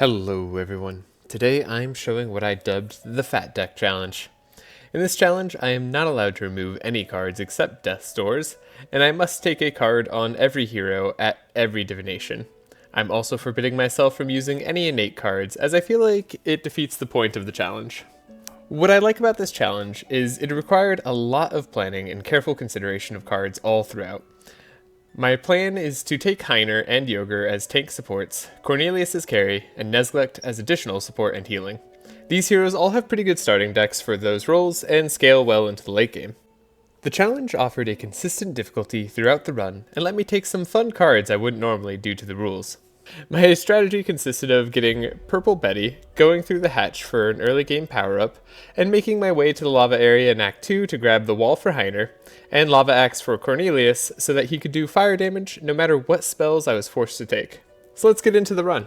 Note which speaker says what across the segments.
Speaker 1: Hello everyone. Today I'm showing what I dubbed the Fat Deck Challenge. In this challenge, I am not allowed to remove any cards except Death's Doors, and I must take a card on every hero at every divination. I'm also forbidding myself from using any innate cards, as I feel like it defeats the point of the challenge. What I like about this challenge is it required a lot of planning and careful consideration of cards all throughout. My plan is to take Heiner and Yogger as tank supports, Cornelius as carry, and Nezglect as additional support and healing. These heroes all have pretty good starting decks for those roles and scale well into the late game. The challenge offered a consistent difficulty throughout the run and let me take some fun cards I wouldn't normally due to the rules. My strategy consisted of getting Purple Betty, going through the hatch for an early game power-up, and making my way to the lava area in Act 2 to grab the wall for Heiner, and Lava Axe for Cornelius so that he could do fire damage no matter what spells I was forced to take. So let's get into the run.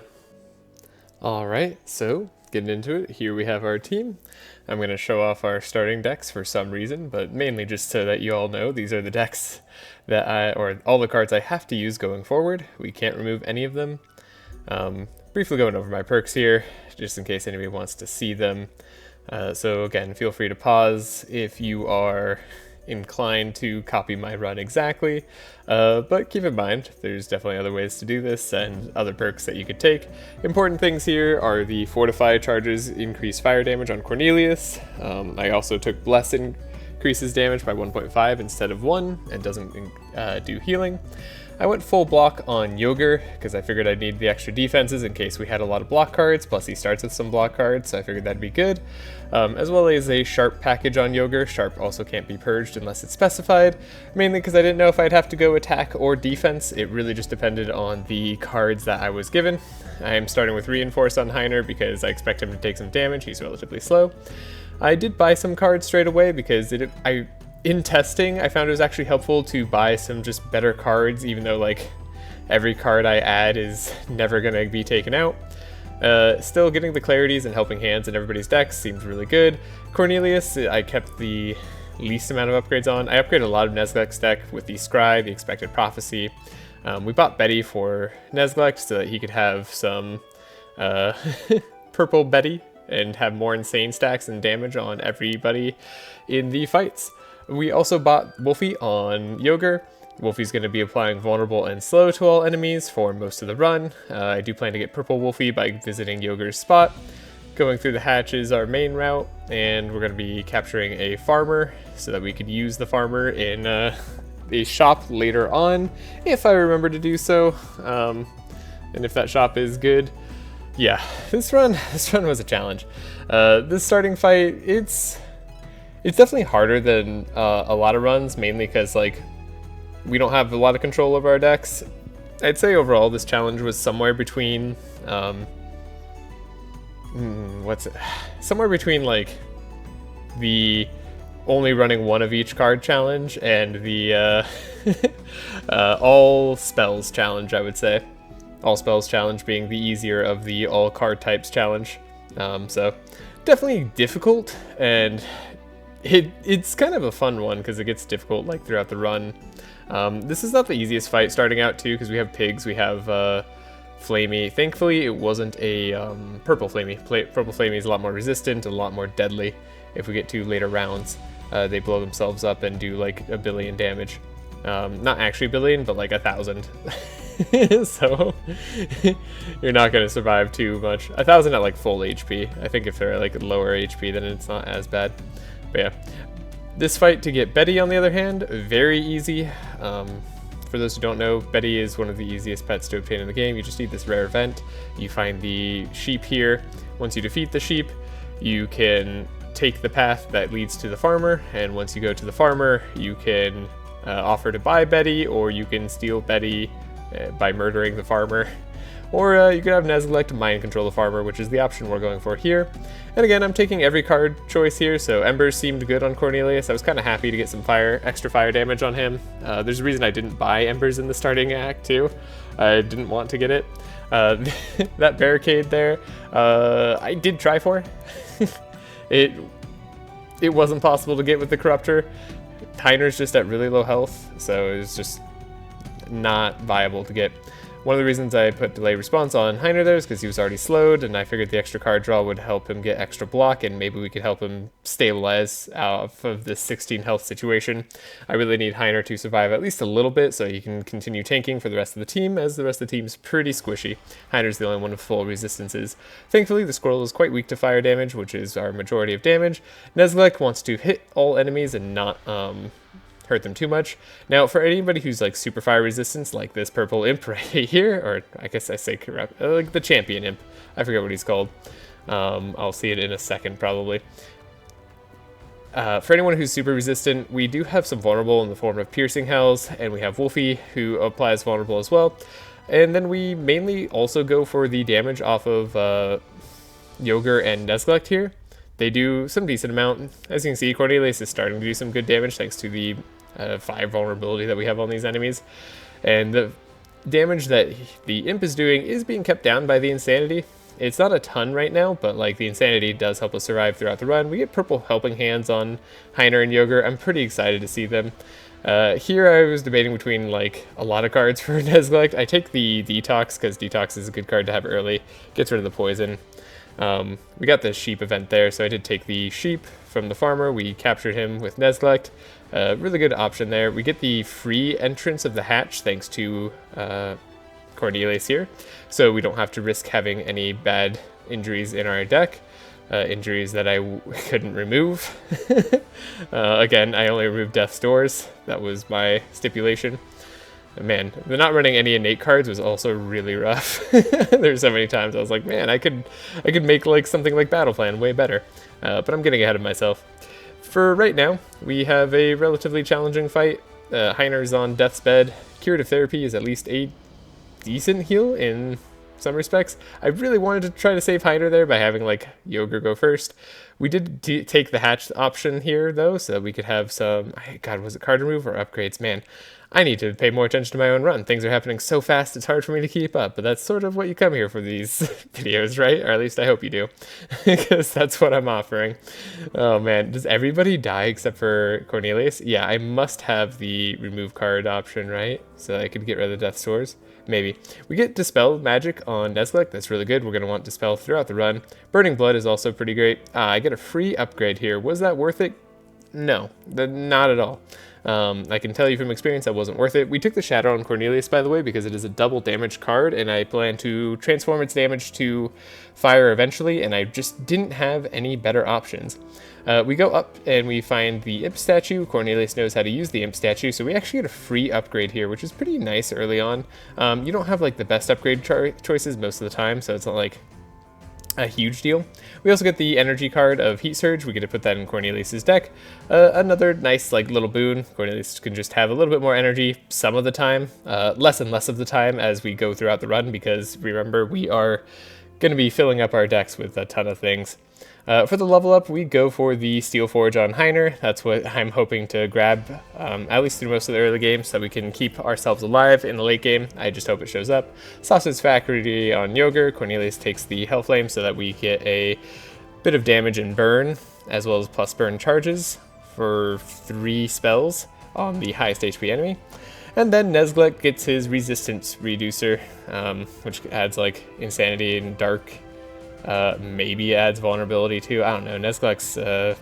Speaker 1: Alright, so getting into it, here we have our team. I'm going to show off our starting decks for some reason, but mainly just so that you all know these are the decks that or all the cards I have to use going forward. We can't remove any of them. Briefly going over my perks here, just in case anybody wants to see them. So again, feel free to pause if you are inclined to copy my run exactly, but keep in mind there's definitely other ways to do this and other perks that you could take. Important things here are the Fortify charges increase fire damage on Cornelius. I also took Bless increases damage by 1.5 instead of 1 and doesn't do healing. I went full block on Yogger because I figured I'd need the extra defenses in case we had a lot of block cards, plus he starts with some block cards, so I figured that'd be good. As well as a Sharp package on Yogger. Sharp also can't be purged unless it's specified, mainly because I didn't know if I'd have to go attack or defense. It really just depended on the cards that I was given. I am starting with Reinforce on Heiner because I expect him to take some damage. He's relatively slow. I did buy some cards straight away because in testing, I found it was actually helpful to buy some just better cards, even though like every card I add is never going to be taken out. Still getting the clarities and helping hands in everybody's decks seems really good. Cornelius, I kept the least amount of upgrades on. I upgraded a lot of Nezglect's deck with the Scry, the Expected Prophecy. We bought Betty for Nezglect so that he could have some Purple Betty and have more insane stacks and damage on everybody in the fights. We also bought Wolfie on Yogger. Wolfie's going to be applying vulnerable and slow to all enemies for most of the run. I do plan to get Purple Wolfie by visiting Yogger's spot. Going through the hatch is our main route, and we're going to be capturing a farmer so that we could use the farmer in a shop later on, if I remember to do so, and if that shop is good. Yeah, this run was a challenge. This starting fight, it's definitely harder than a lot of runs, mainly because like we don't have a lot of control over our decks. I'd say overall this challenge was somewhere between somewhere between like the only running one of each card challenge and the all spells challenge, I would say. All spells challenge being the easier of the all card types challenge. So definitely difficult, and it's kind of a fun one because it gets difficult like throughout the run. This is not the easiest fight starting out too, because we have pigs, we have Flamey. Thankfully it wasn't a Purple Flamey. Purple Flamey is a lot more resistant and a lot more deadly. If we get to later rounds, they blow themselves up and do like 1 billion damage. Not actually 1 billion, but like 1,000. So you're not going to survive too much. 1,000 at like full HP. I think if they're like lower HP, then it's not as bad. But yeah, this fight to get Betty, on the other hand, very easy. For those who don't know, Betty is one of the easiest pets to obtain in the game. You just need this rare event. You find the sheep here. Once you defeat the sheep, you can take the path that leads to the farmer, and once you go to the farmer, you can offer to buy Betty, or you can steal Betty by murdering the farmer. Or you could have Nezglect mind control the farmer, which is the option we're going for here. And again, I'm taking every card choice here, so Embers seemed good on Cornelius. I was kind of happy to get some extra fire damage on him. There's a reason I didn't buy Embers in the starting act too. I didn't want to get it. That barricade there, I did try for. It wasn't possible to get with the Corruptor. Heiner's just at really low health, so it was just not viable to get. One of the reasons I put delay response on Heiner there is because he was already slowed, and I figured the extra card draw would help him get extra block, and maybe we could help him stabilize off of this 16 health situation. I really need Heiner to survive at least a little bit so he can continue tanking for the rest of the team, as the rest of the team's pretty squishy. Heiner's the only one with full resistances. Thankfully, the squirrel is quite weak to fire damage, which is our majority of damage. Nezglek wants to hit all enemies and not hurt them too much. Now, for anybody who's like super fire resistance, like this purple imp right here, or I guess I say correct, like the champion imp, I forget what he's called. I'll see it in a second probably. For anyone who's super resistant, we do have some vulnerable in the form of piercing hells, and we have Wolfie who applies vulnerable as well. And then we mainly also go for the damage off of Yogger and Nezglek here. They do some decent amount. As you can see, Cornelius is starting to do some good damage thanks to the 5 vulnerability that we have on these enemies. And the damage that the imp is doing is being kept down by the insanity. It's not a ton right now, but like the insanity does help us survive throughout the run. We get purple helping hands on Heiner and Yogger. I'm pretty excited to see them. Here I was debating between like a lot of cards for Nezglek. I take the Detox because Detox is a good card to have early. Gets rid of the poison. We got the sheep event there, so I did take the sheep from the farmer. We captured him with Nezglek. Really good option there. We get the free entrance of the hatch thanks to Cornelius here, so we don't have to risk having any bad injuries in our deck. Injuries that I couldn't remove. Again, I only removed Death's Doors. That was my stipulation. Man, the not running any innate cards was also really rough. There's so many times I was like, man, I could make like something like Battle Plan way better. But I'm getting ahead of myself. For right now, we have a relatively challenging fight. Heiner's on death's bed. Curative Therapy is at least a decent heal in some respects. I really wanted to try to save Heiner there by having like Yogger go first. We did take the hatch option here though, so that we could have some, God, was it card remove or upgrades? Man, I need to pay more attention to my own run. Things are happening so fast, it's hard for me to keep up, but that's sort of what you come here for these videos, right? Or at least I hope you do, because that's what I'm offering. Oh man, does everybody die except for Cornelius? Yeah, I must have the remove card option, right? So I could get rid of the Death Swords. Maybe. We get Dispel Magic on Nezglek. That's really good. We're going to want Dispel throughout the run. Burning Blood is also pretty great. I get a free upgrade here. Was that worth it? No, not at all. I can tell you from experience that wasn't worth it. We took the Shadow on Cornelius, by the way, because it is a double damage card, and I plan to transform its damage to fire eventually, and I just didn't have any better options. We go up and we find the Imp statue. Cornelius knows how to use the Imp statue, so we actually get a free upgrade here, which is pretty nice early on. You don't have like the best upgrade choices most of the time, so it's not like a huge deal. We also get the energy card of Heat Surge. We get to put that in Cornelius's deck. Another nice like little boon. Cornelius can just have a little bit more energy some of the time, less and less of the time as we go throughout the run, because remember, we are going to be filling up our decks with a ton of things. For the level up, we go for the Steel Forge on Heiner. That's what I'm hoping to grab, at least through most of the early games, so we can keep ourselves alive in the late game. I just hope it shows up. Sausage Factory on Yogger. Cornelius takes the Hellflame so that we get a bit of damage and burn, as well as plus burn charges for 3 spells on the highest HP enemy. And then Nezglek gets his Resistance Reducer, which adds like Insanity and Dark. Maybe adds vulnerability too. I don't know. Nezglek's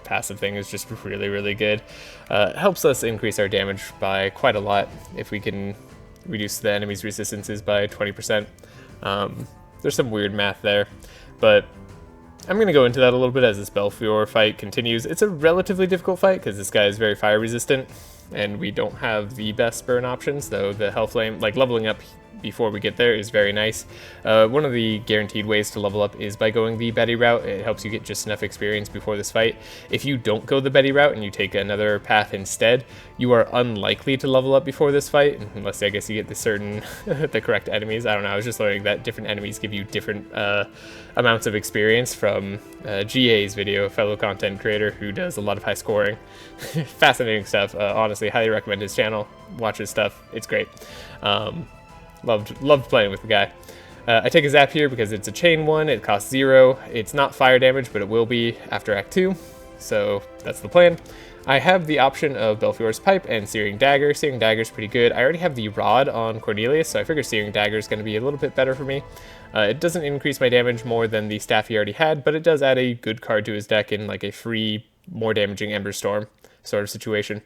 Speaker 1: passive thing is just really, really good. Helps us increase our damage by quite a lot if we can reduce the enemy's resistances by 20%. There's some weird math there, but I'm going to go into that a little bit as this Belfior fight continues. It's a relatively difficult fight because this guy is very fire resistant, and we don't have the best burn options, though the Hellflame, like leveling up before we get there, is very nice. One of the guaranteed ways to level up is by going the Betty route. It helps you get just enough experience before this fight. If you don't go the Betty route and you take another path instead, you are unlikely to level up before this fight, unless I guess you get the certain, the correct enemies. I don't know, I was just learning that different enemies give you different amounts of experience from GA's video, a fellow content creator who does a lot of high scoring. Fascinating stuff. Honestly, highly recommend his channel. Watch his stuff, it's great. Loved playing with the guy. I take a Zap here because it's a chain one, it costs 0. It's not fire damage, but it will be after Act 2, so that's the plan. I have the option of Belfior's Pipe and Searing Dagger. Searing Dagger is pretty good. I already have the Rod on Cornelius, so I figure Searing Dagger is going to be a little bit better for me. It doesn't increase my damage more than the staff he already had, but it does add a good card to his deck in like a free, more damaging Ember Storm sort of situation.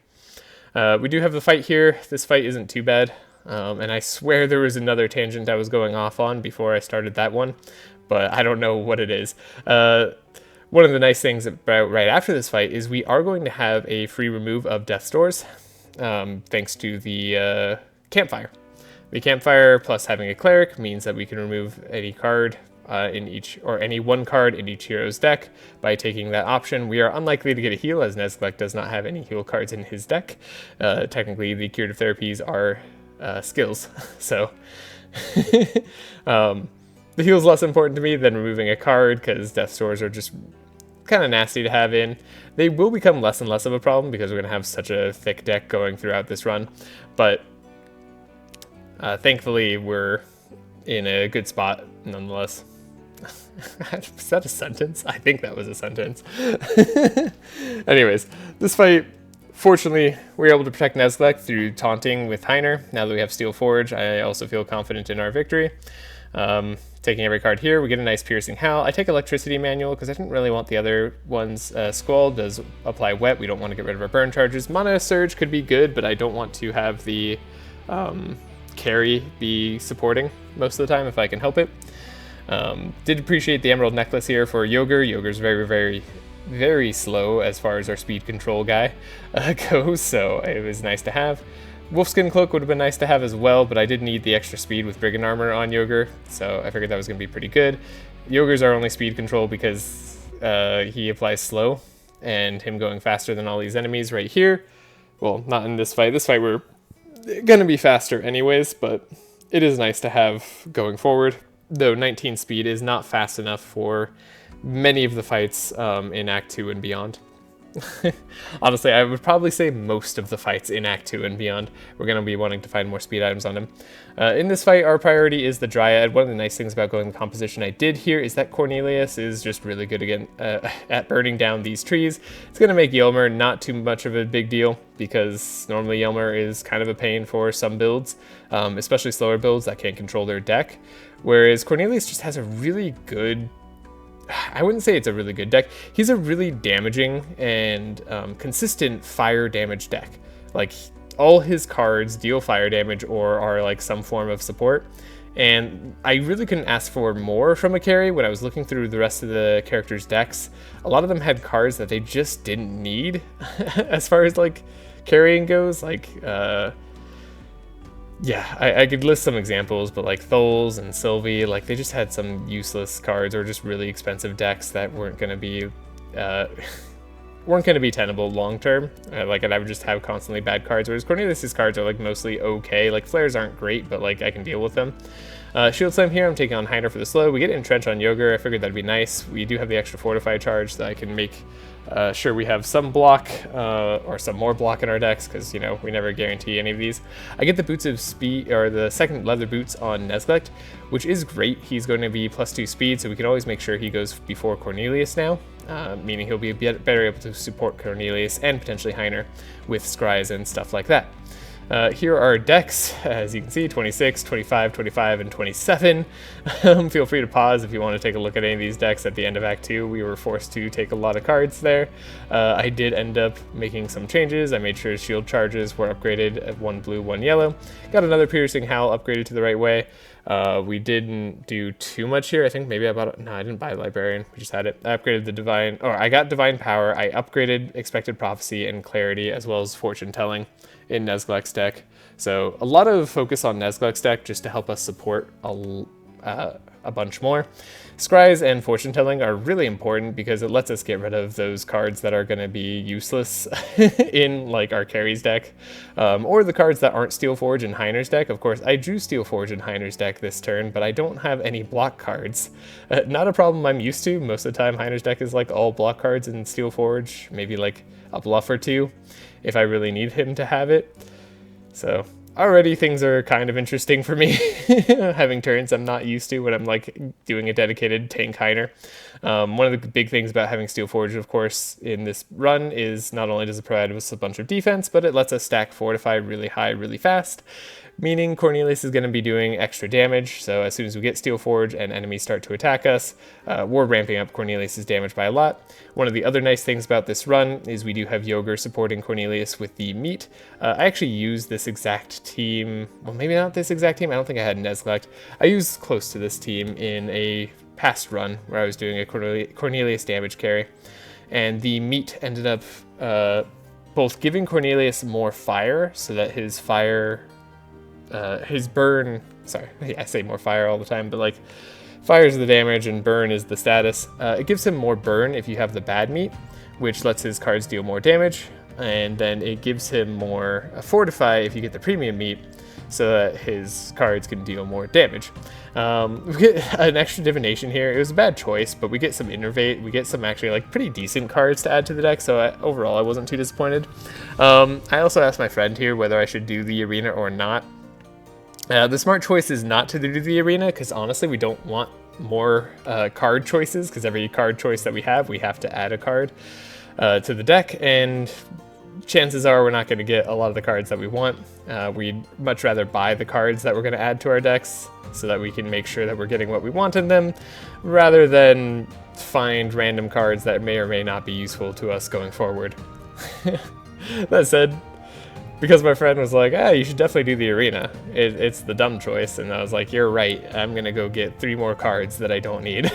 Speaker 1: We do have the fight here. This fight isn't too bad, and I swear there was another tangent I was going off on before I started that one, but I don't know what it is. One of the nice things about right after this fight is we are going to have a free remove of Death's Doors, thanks to the Campfire. The Campfire plus having a Cleric means that we can remove any card in each, or any one card in each hero's deck by taking that option. We are unlikely to get a heal, as Nezglek does not have any heal cards in his deck. Technically, the curative therapies are skills, so the heal is less important to me than removing a card, because Death's Doors are just kind of nasty to have in. They will become less and less of a problem because we're going to have such a thick deck going throughout this run, but thankfully we're in a good spot nonetheless. Is that a sentence? I think that was a sentence. Anyways, this fight, fortunately, we were able to protect Nezglek through taunting with Heiner. Now that we have Steel Forge, I also feel confident in our victory. Taking every card here, we get a nice Piercing Howl. I take Electricity Manual because I didn't really want the other ones. Squall does apply Wet. We don't want to get rid of our burn charges. Mana Surge could be good, but I don't want to have the carry be supporting most of the time if I can help it. Did appreciate the Emerald Necklace here for Yogger. Yogger's very, very, very slow as far as our speed control guy goes, so it was nice to have. Wolfskin Cloak would have been nice to have as well, but I did need the extra speed with Brigand Armor on Yogger, so I figured that was going to be pretty good. Yogger's our only speed control because he applies slow, and him going faster than all these enemies right here. Well, not in this fight. This fight we're going to be faster anyways, but it is nice to have going forward, though 19 speed is not fast enough for many of the fights in Act 2 and beyond. Honestly, I would probably say most of the fights in Act 2 and beyond, we're going to be wanting to find more speed items on him. In this fight, our priority is the Dryad. One of the nice things about going the composition I did here is that Cornelius is just really good again at burning down these trees. It's going to make Ylmer not too much of a big deal, because normally Ylmer is kind of a pain for some builds, especially slower builds that can't control their deck, whereas Cornelius just has a really good, I wouldn't say it's a really good deck. He's a really damaging and consistent fire damage deck. Like, all his cards deal fire damage or are like some form of support. And I really couldn't ask for more from a carry when I was looking through the rest of the characters' decks. A lot of them had cards that they just didn't need as far as like carrying goes. Like, yeah, I could list some examples, but like Tholes and Sylvie, like they just had some useless cards or just really expensive decks that weren't going to be tenable long term. Like, and I would just have constantly bad cards. Whereas Cornelius's cards are like mostly okay. Like flares aren't great, but like I can deal with them. Shield Slam here, I'm taking on Heiner for the slow. We get Entrench on Yogger. I figured that'd be nice. We do have the extra Fortify charge that I can make sure we have some block or some more block in our decks, because you know we never guarantee any of these. I get the Boots of Speed, or the second leather boots on Nezglek, which is great. He's going to be +2 speed, so we can always make sure he goes before Cornelius now, meaning he'll be better able to support Cornelius and potentially Heiner with scries and stuff like that. Here are our decks, as you can see, 26, 25, 25, and 27. Feel free to pause if you want to take a look at any of these decks at the end of Act 2. We were forced to take a lot of cards there. I did end up making some changes. I made sure shield charges were upgraded at 1 blue, 1 yellow. Got another Piercing Howl upgraded to the right way. We didn't do too much here. I think maybe I bought, no, I didn't buy Librarian. We just had it. I upgraded the Divine, or I got Divine Power. I upgraded Expected Prophecy and Clarity, as well as Fortune Telling in Nezglek's deck. So a lot of focus on Nezglek's deck just to help us support a bunch more. Scries and Fortune Telling are really important because it lets us get rid of those cards that are going to be useless in like our carries deck, or the cards that aren't Steel Forge in Heiner's deck. Of course, I drew Steel Forge in Heiner's deck this turn, but I don't have any block cards. Not a problem I'm used to. Most of the time, Heiner's deck is like all block cards in Steel Forge, maybe like a bluff or two if I really need him to have it. So already things are kind of interesting for me, having turns I'm not used to when I'm like doing a dedicated tank Heiner. One of the big things about having Steel Forge, of course, in this run is not only does it provide us a bunch of defense, but it lets us stack Fortify really high really fast, meaning Cornelius is going to be doing extra damage. So as soon as we get Steel Forge and enemies start to attack us, we're ramping up Cornelius's damage by a lot. One of the other nice things about this run is we do have Yogger supporting Cornelius with the meat. I actually used this exact team, well maybe not this exact team, I don't think I had Nezglect. I used close to this team in a past run where I was doing a Cornelius damage carry. And the meat ended up both giving Cornelius more fire so that his fire, his burn, sorry, I say more fire all the time, but like fire is the damage and burn is the status. It gives him more burn if you have the bad meat, which lets his cards deal more damage, and then it gives him more fortify if you get the premium meat, so that his cards can deal more damage. We get an extra divination here. It was a bad choice, but we get some innervate. We get some actually like pretty decent cards to add to the deck, so overall I wasn't too disappointed. I also asked my friend here whether I should do the arena or not. The smart choice is not to do the arena, because honestly we don't want more card choices, because every card choice that we have to add a card to the deck, and chances are we're not going to get a lot of the cards that we want. We'd much rather buy the cards that we're going to add to our decks so that we can make sure that we're getting what we want in them, rather than find random cards that may or may not be useful to us going forward. That said, because my friend was like, you should definitely do the arena. It's the dumb choice. And I was like, you're right. I'm going to go get 3 more cards that I don't need.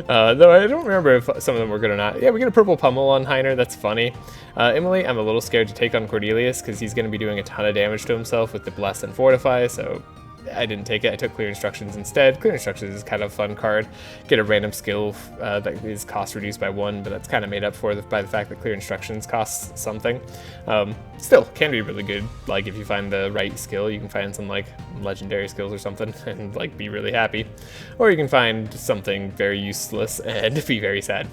Speaker 1: Though I don't remember if some of them were good or not. Yeah, we get a purple pummel on Heiner. That's funny. Emily, I'm a little scared to take on Cornelius because he's going to be doing a ton of damage to himself with the Bless and Fortify. So I didn't take it. I took Clear Instructions instead. Clear Instructions is kind of a fun card. Get a random skill that is cost reduced by 1, but that's kind of made up for by the fact that Clear Instructions costs something. Still, can be really good. Like, if you find the right skill, you can find some, like, legendary skills or something and, like, be really happy. Or you can find something very useless and be very sad.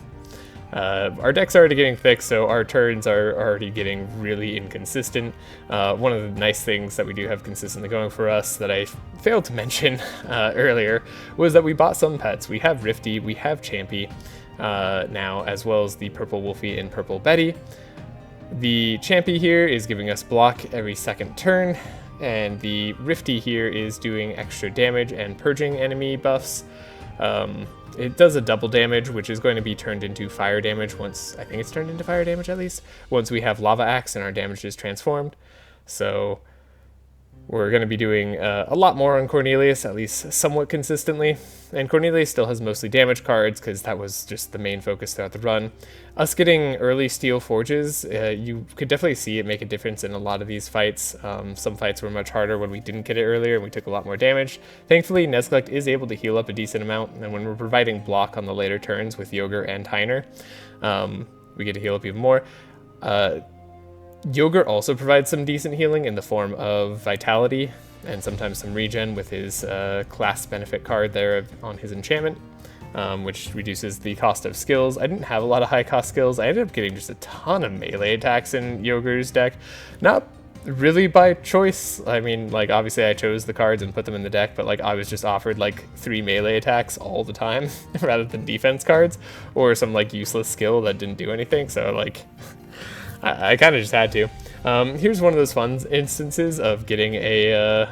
Speaker 1: Our deck's already getting thick, so our turns are already getting really inconsistent. One of the nice things that we do have consistently going for us that I failed to mention earlier was that we bought some pets. We have Rifty, we have Champy now, as well as the Purple Wolfie and Purple Betty. The Champy here is giving us block every second turn, and the Rifty here is doing extra damage and purging enemy buffs. It does a double damage, which is going to be turned into fire damage once, I think it's turned into fire damage at least, once we have Lava Axe and our damage is transformed. So we're going to be doing a lot more on Cornelius, at least somewhat consistently. And Cornelius still has mostly damage cards, because that was just the main focus throughout the run. Us getting early Steel Forges, you could definitely see it make a difference in a lot of these fights. Some fights were much harder when we didn't get it earlier and we took a lot more damage. Thankfully, Nezglect is able to heal up a decent amount, and when we're providing block on the later turns with Yogger and Heiner, we get to heal up even more. Yogger also provides some decent healing in the form of Vitality and sometimes some regen with his class benefit card there on his enchantment, which reduces the cost of skills. I didn't have a lot of high cost skills. I ended up getting just a ton of melee attacks in Yogger's deck. Not really by choice. I mean, like, obviously I chose the cards and put them in the deck, but like I was just offered like 3 melee attacks all the time rather than defense cards or some like useless skill that didn't do anything. So like I kind of just had to. Here's one of those fun instances of getting a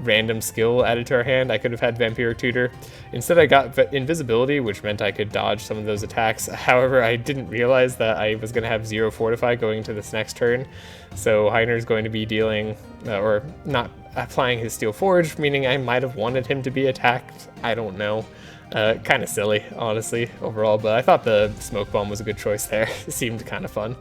Speaker 1: random skill added to our hand. I could have had Vampiric Tutor. Instead I got Invisibility, which meant I could dodge some of those attacks. However, I didn't realize that I was going to have 0 Fortify going into this next turn. So Heiner's going to be dealing, or not applying his Steel Forge, meaning I might have wanted him to be attacked. I don't know. Kind of silly, honestly, overall, but I thought the Smoke Bomb was a good choice there. It seemed kind of fun.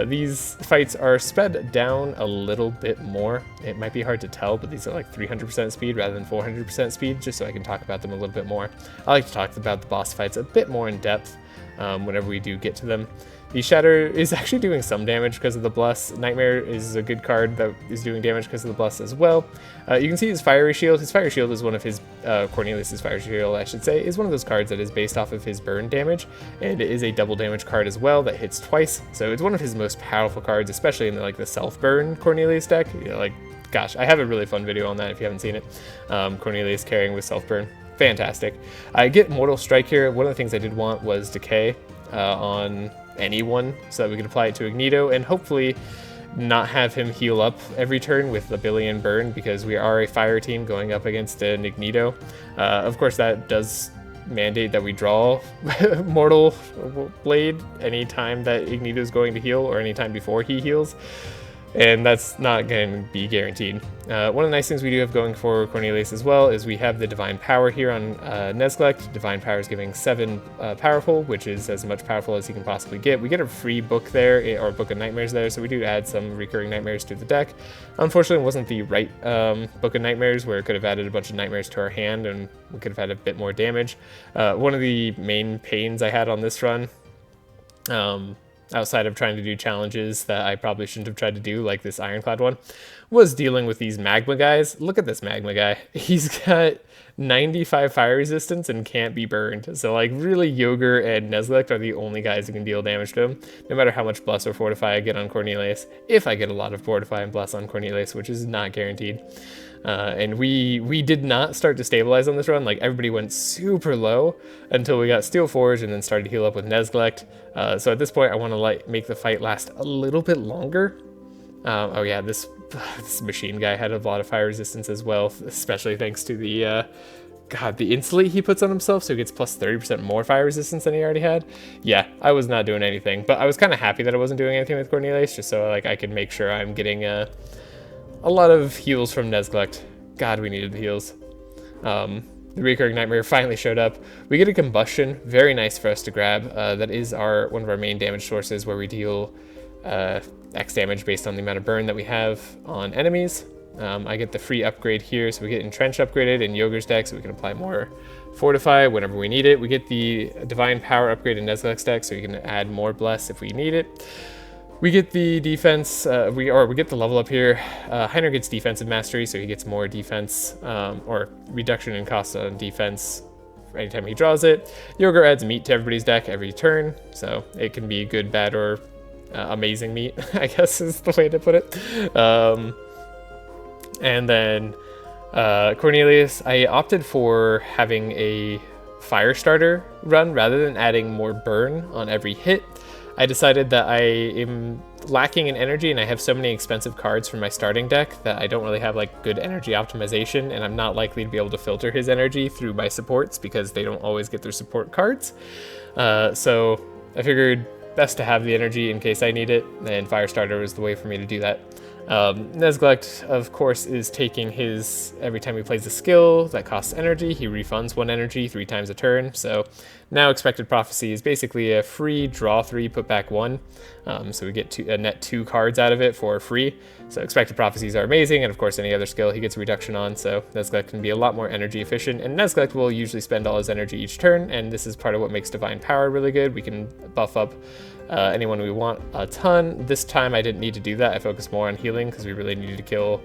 Speaker 1: These fights are sped down a little bit more. It might be hard to tell, but these are like 300% speed rather than 400% speed, just so I can talk about them a little bit more. I like to talk about the boss fights a bit more in depth whenever we do get to them. The Shatter is actually doing some damage because of the Bless. Nightmare is a good card that is doing damage because of the Bless as well. You can see his Fiery Shield. His Fiery Shield is one of his, Cornelius's Fiery Shield, I should say, is one of those cards that is based off of his burn damage, and it is a double damage card as well that hits twice. So it's one of his most powerful cards, especially in the self-burn Cornelius deck. You know, like, gosh, I have a really fun video on that if you haven't seen it. Cornelius carrying with self-burn. Fantastic. I get Mortal Strike here. One of the things I did want was Decay on anyone so that we could apply it to Ignidoh and hopefully not have him heal up every turn with a billion burn, because we are a fire team going up against an Ignidoh. Of course, that does mandate that we draw Mortal Blade anytime that Ignidoh is going to heal or anytime before he heals, and that's not going to be guaranteed. One of the nice things we do have going for Cornelius as well is we have the Divine Power here on Nezglect. Divine Power is giving 7 powerful, which is as much powerful as he can possibly get. We get a free book there, or Book of Nightmares there, so we do add some recurring nightmares to the deck. Unfortunately, it wasn't the right Book of Nightmares, where it could have added a bunch of nightmares to our hand and we could have had a bit more damage. One of the main pains I had on this run, outside of trying to do challenges that I probably shouldn't have tried to do, like this Ironclad one, was dealing with these magma guys. Look at this magma guy. He's got 95 fire resistance and can't be burned. So like really Yogger and Nezglect are the only guys who can deal damage to him, no matter how much Bless or Fortify I get on Cornelius. If I get a lot of Fortify and Bless on Cornelius, which is not guaranteed. And we did not start to stabilize on this run. Like everybody went super low until we got Steel Forge and then started to heal up with Nezglect. So at this point I want to make the fight last a little bit longer. Oh yeah, this machine guy had a lot of fire resistance as well, especially thanks to the the insulate he puts on himself, so he gets plus 30% more fire resistance than he already had. Yeah, I was not doing anything, but I was kind of happy that I wasn't doing anything with Cornelius, just so like I could make sure I'm getting a lot of heals from Nezglect. God, we needed the heals. The recurring nightmare finally showed up. We get a combustion, very nice for us to grab. That is one of our main damage sources, where we deal X damage based on the amount of burn that we have on enemies. I get the free upgrade here, so we get Entrench upgraded in Yogger's deck, so we can apply more Fortify whenever we need it. We get the Divine Power upgrade in Nezglect's deck, so we can add more Bless if we need it. We get the defense, we get the level up here. Heiner gets defensive mastery, so he gets more defense, or reduction in cost on defense anytime he draws it. Yogger adds meat to everybody's deck every turn, so it can be good, bad, or amazing meat, I guess is the way to put it. And then Cornelius, I opted for having a fire starter run rather than adding more burn on every hit. I decided that I am lacking in energy, and I have so many expensive cards from my starting deck that I don't really have like good energy optimization, and I'm not likely to be able to filter his energy through my supports because they don't always get their support cards. So I figured best to have the energy in case I need it, and Firestarter was the way for me to do that. Nezglect, of course, is taking his, every time he plays a skill that costs energy, he refunds 1 energy 3 times a turn. So now Expected Prophecy is basically a free draw 3, put back 1. So we get a net 2 cards out of it for free. So Expected Prophecies are amazing, and of course any other skill he gets a reduction on, so Nezglect can be a lot more energy efficient, and Nezglect will usually spend all his energy each turn, and this is part of what makes Divine Power really good. We can buff up anyone we want a ton. This time I didn't need to do that. I focused more on healing because we really needed to kill,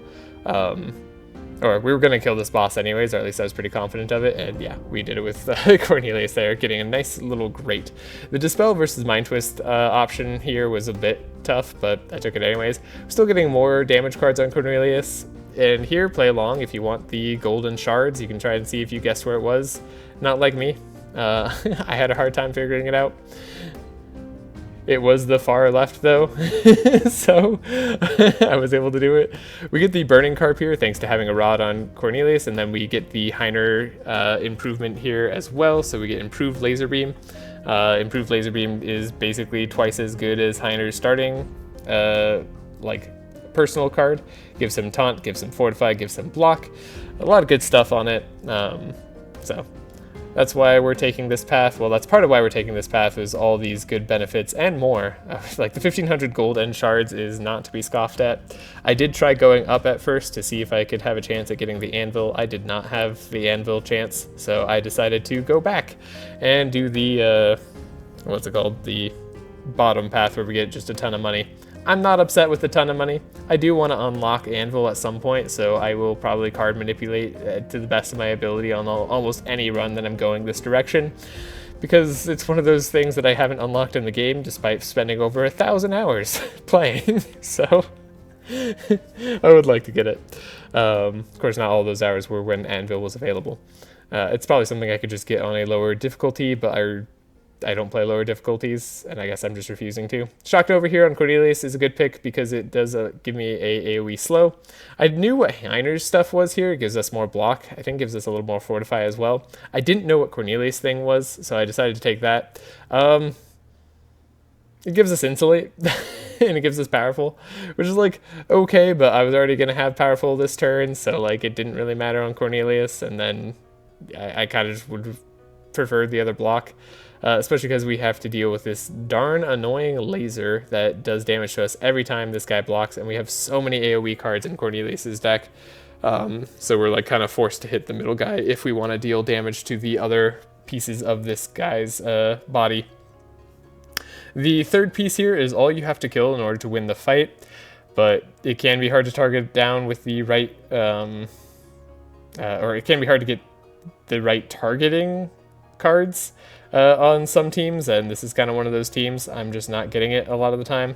Speaker 1: or we were going to kill this boss anyways, or at least I was pretty confident of it, and yeah, we did it with Cornelius there, getting a nice little grate. The Dispel versus Mind Twist option here was a bit tough, but I took it anyways. We're still getting more damage cards on Cornelius, and here, play along if you want the golden shards. You can try and see if you guessed where it was. Not like me. I had a hard time figuring it out. It was the far left though, so I was able to do it. We get the Burning Carp here thanks to having a rod on Cornelius, and then we get the Heiner improvement here as well, so we get Improved Laser Beam. Improved Laser Beam is basically twice as good as Heiner's starting like personal card. Gives him Taunt, gives him Fortify, gives him Block. A lot of good stuff on it, so that's why we're taking this path. Well, that's part of why we're taking this path, is all these good benefits and more. Like the 1500 gold end shards is not to be scoffed at. I did try going up at first to see if I could have a chance at getting the anvil. I did not have the anvil chance, so I decided to go back and do the, what's it called? The bottom path where we get just a ton of money. I'm not upset with a ton of money. I do want to unlock Anvil at some point, so I will probably card manipulate to the best of my ability on almost any run that I'm going this direction, because it's one of those things that I haven't unlocked in the game despite spending over 1,000 hours playing. So I would like to get it. Of course, not all those hours were when Anvil was available. It's probably something I could just get on a lower difficulty, but I don't play lower difficulties, and I guess I'm just refusing to. Shocked Over here on Cornelius is a good pick because it does give me a AoE slow. I knew what Heiner's stuff was here. It gives us more block. I think it gives us a little more fortify as well. I didn't know what Cornelius' thing was, so I decided to take that. It gives us Insulate, and it gives us Powerful, which is, like, okay, but I was already going to have Powerful this turn, so, like, it didn't really matter on Cornelius, and then I kind of just would have preferred the other block. Especially because we have to deal with this darn annoying laser that does damage to us every time this guy blocks, and we have so many AoE cards in Cornelius's deck, so we're like kind of forced to hit the middle guy if we want to deal damage to the other pieces of this guy's body. The third piece here is all you have to kill in order to win the fight, but it can be hard to target down with the right, or it can be hard to get the right targeting cards on some teams, and this is kind of one of those teams. I'm just not getting it a lot of the time.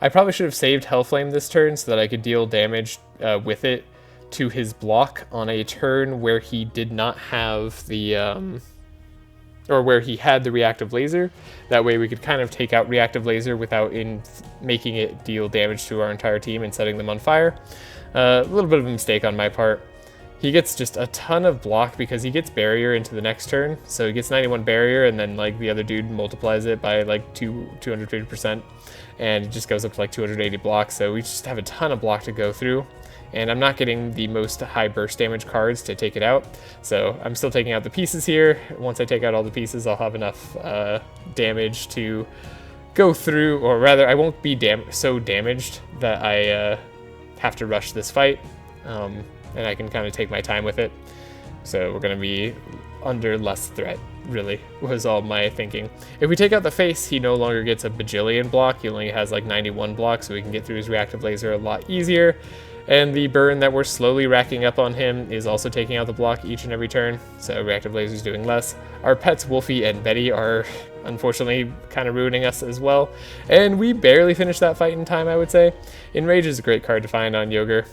Speaker 1: I probably should have saved Hellflame this turn so that I could deal damage with it to his block on a turn where he did not have the, or where he had the reactive laser. That way we could kind of take out reactive laser without making it deal damage to our entire team and setting them on fire. A little bit of a mistake on my part. He gets just a ton of block because he gets barrier into the next turn. So he gets 91 barrier, and then like the other dude multiplies it by like 250%, and it just goes up to like 280 block. So we just have a ton of block to go through, and I'm not getting the most high burst damage cards to take it out. So I'm still taking out the pieces here. Once I take out all the pieces, I'll have enough damage to go through, or rather I won't be so damaged that I have to rush this fight. And I can kind of take my time with it. So we're going to be under less threat, really, was all my thinking. If we take out the face, he no longer gets a bajillion block. He only has like 91 block, so we can get through his reactive laser a lot easier. And the burn that we're slowly racking up on him is also taking out the block each and every turn, so reactive laser is doing less. Our pets, Wolfie and Betty, are unfortunately kind of ruining us as well. And we barely finished that fight in time, I would say. Enrage is a great card to find on Yogger.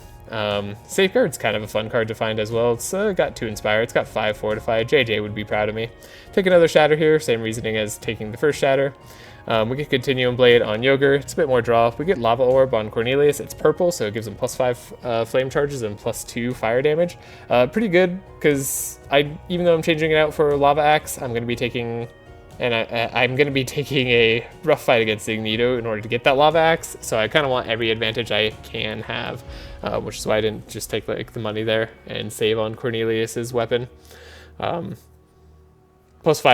Speaker 1: Safeguard's kind of a fun card to find as well. It's got 2 Inspire, it's got 5 Fortify. JJ would be proud of me. Take another Shatter here, same reasoning as taking the first Shatter. We get Continuum Blade on Yogger, it's a bit more draw. We get Lava Orb on Cornelius, it's purple, so it gives him +5 flame charges and +2 fire damage. Pretty good, because even though I'm changing it out for Lava Axe, I'm going to be taking... And I'm going to be taking a rough fight against Ignidoh in order to get that Lava Axe, so I kind of want every advantage I can have, which is why I didn't just take like the money there and save on Cornelius's weapon. +5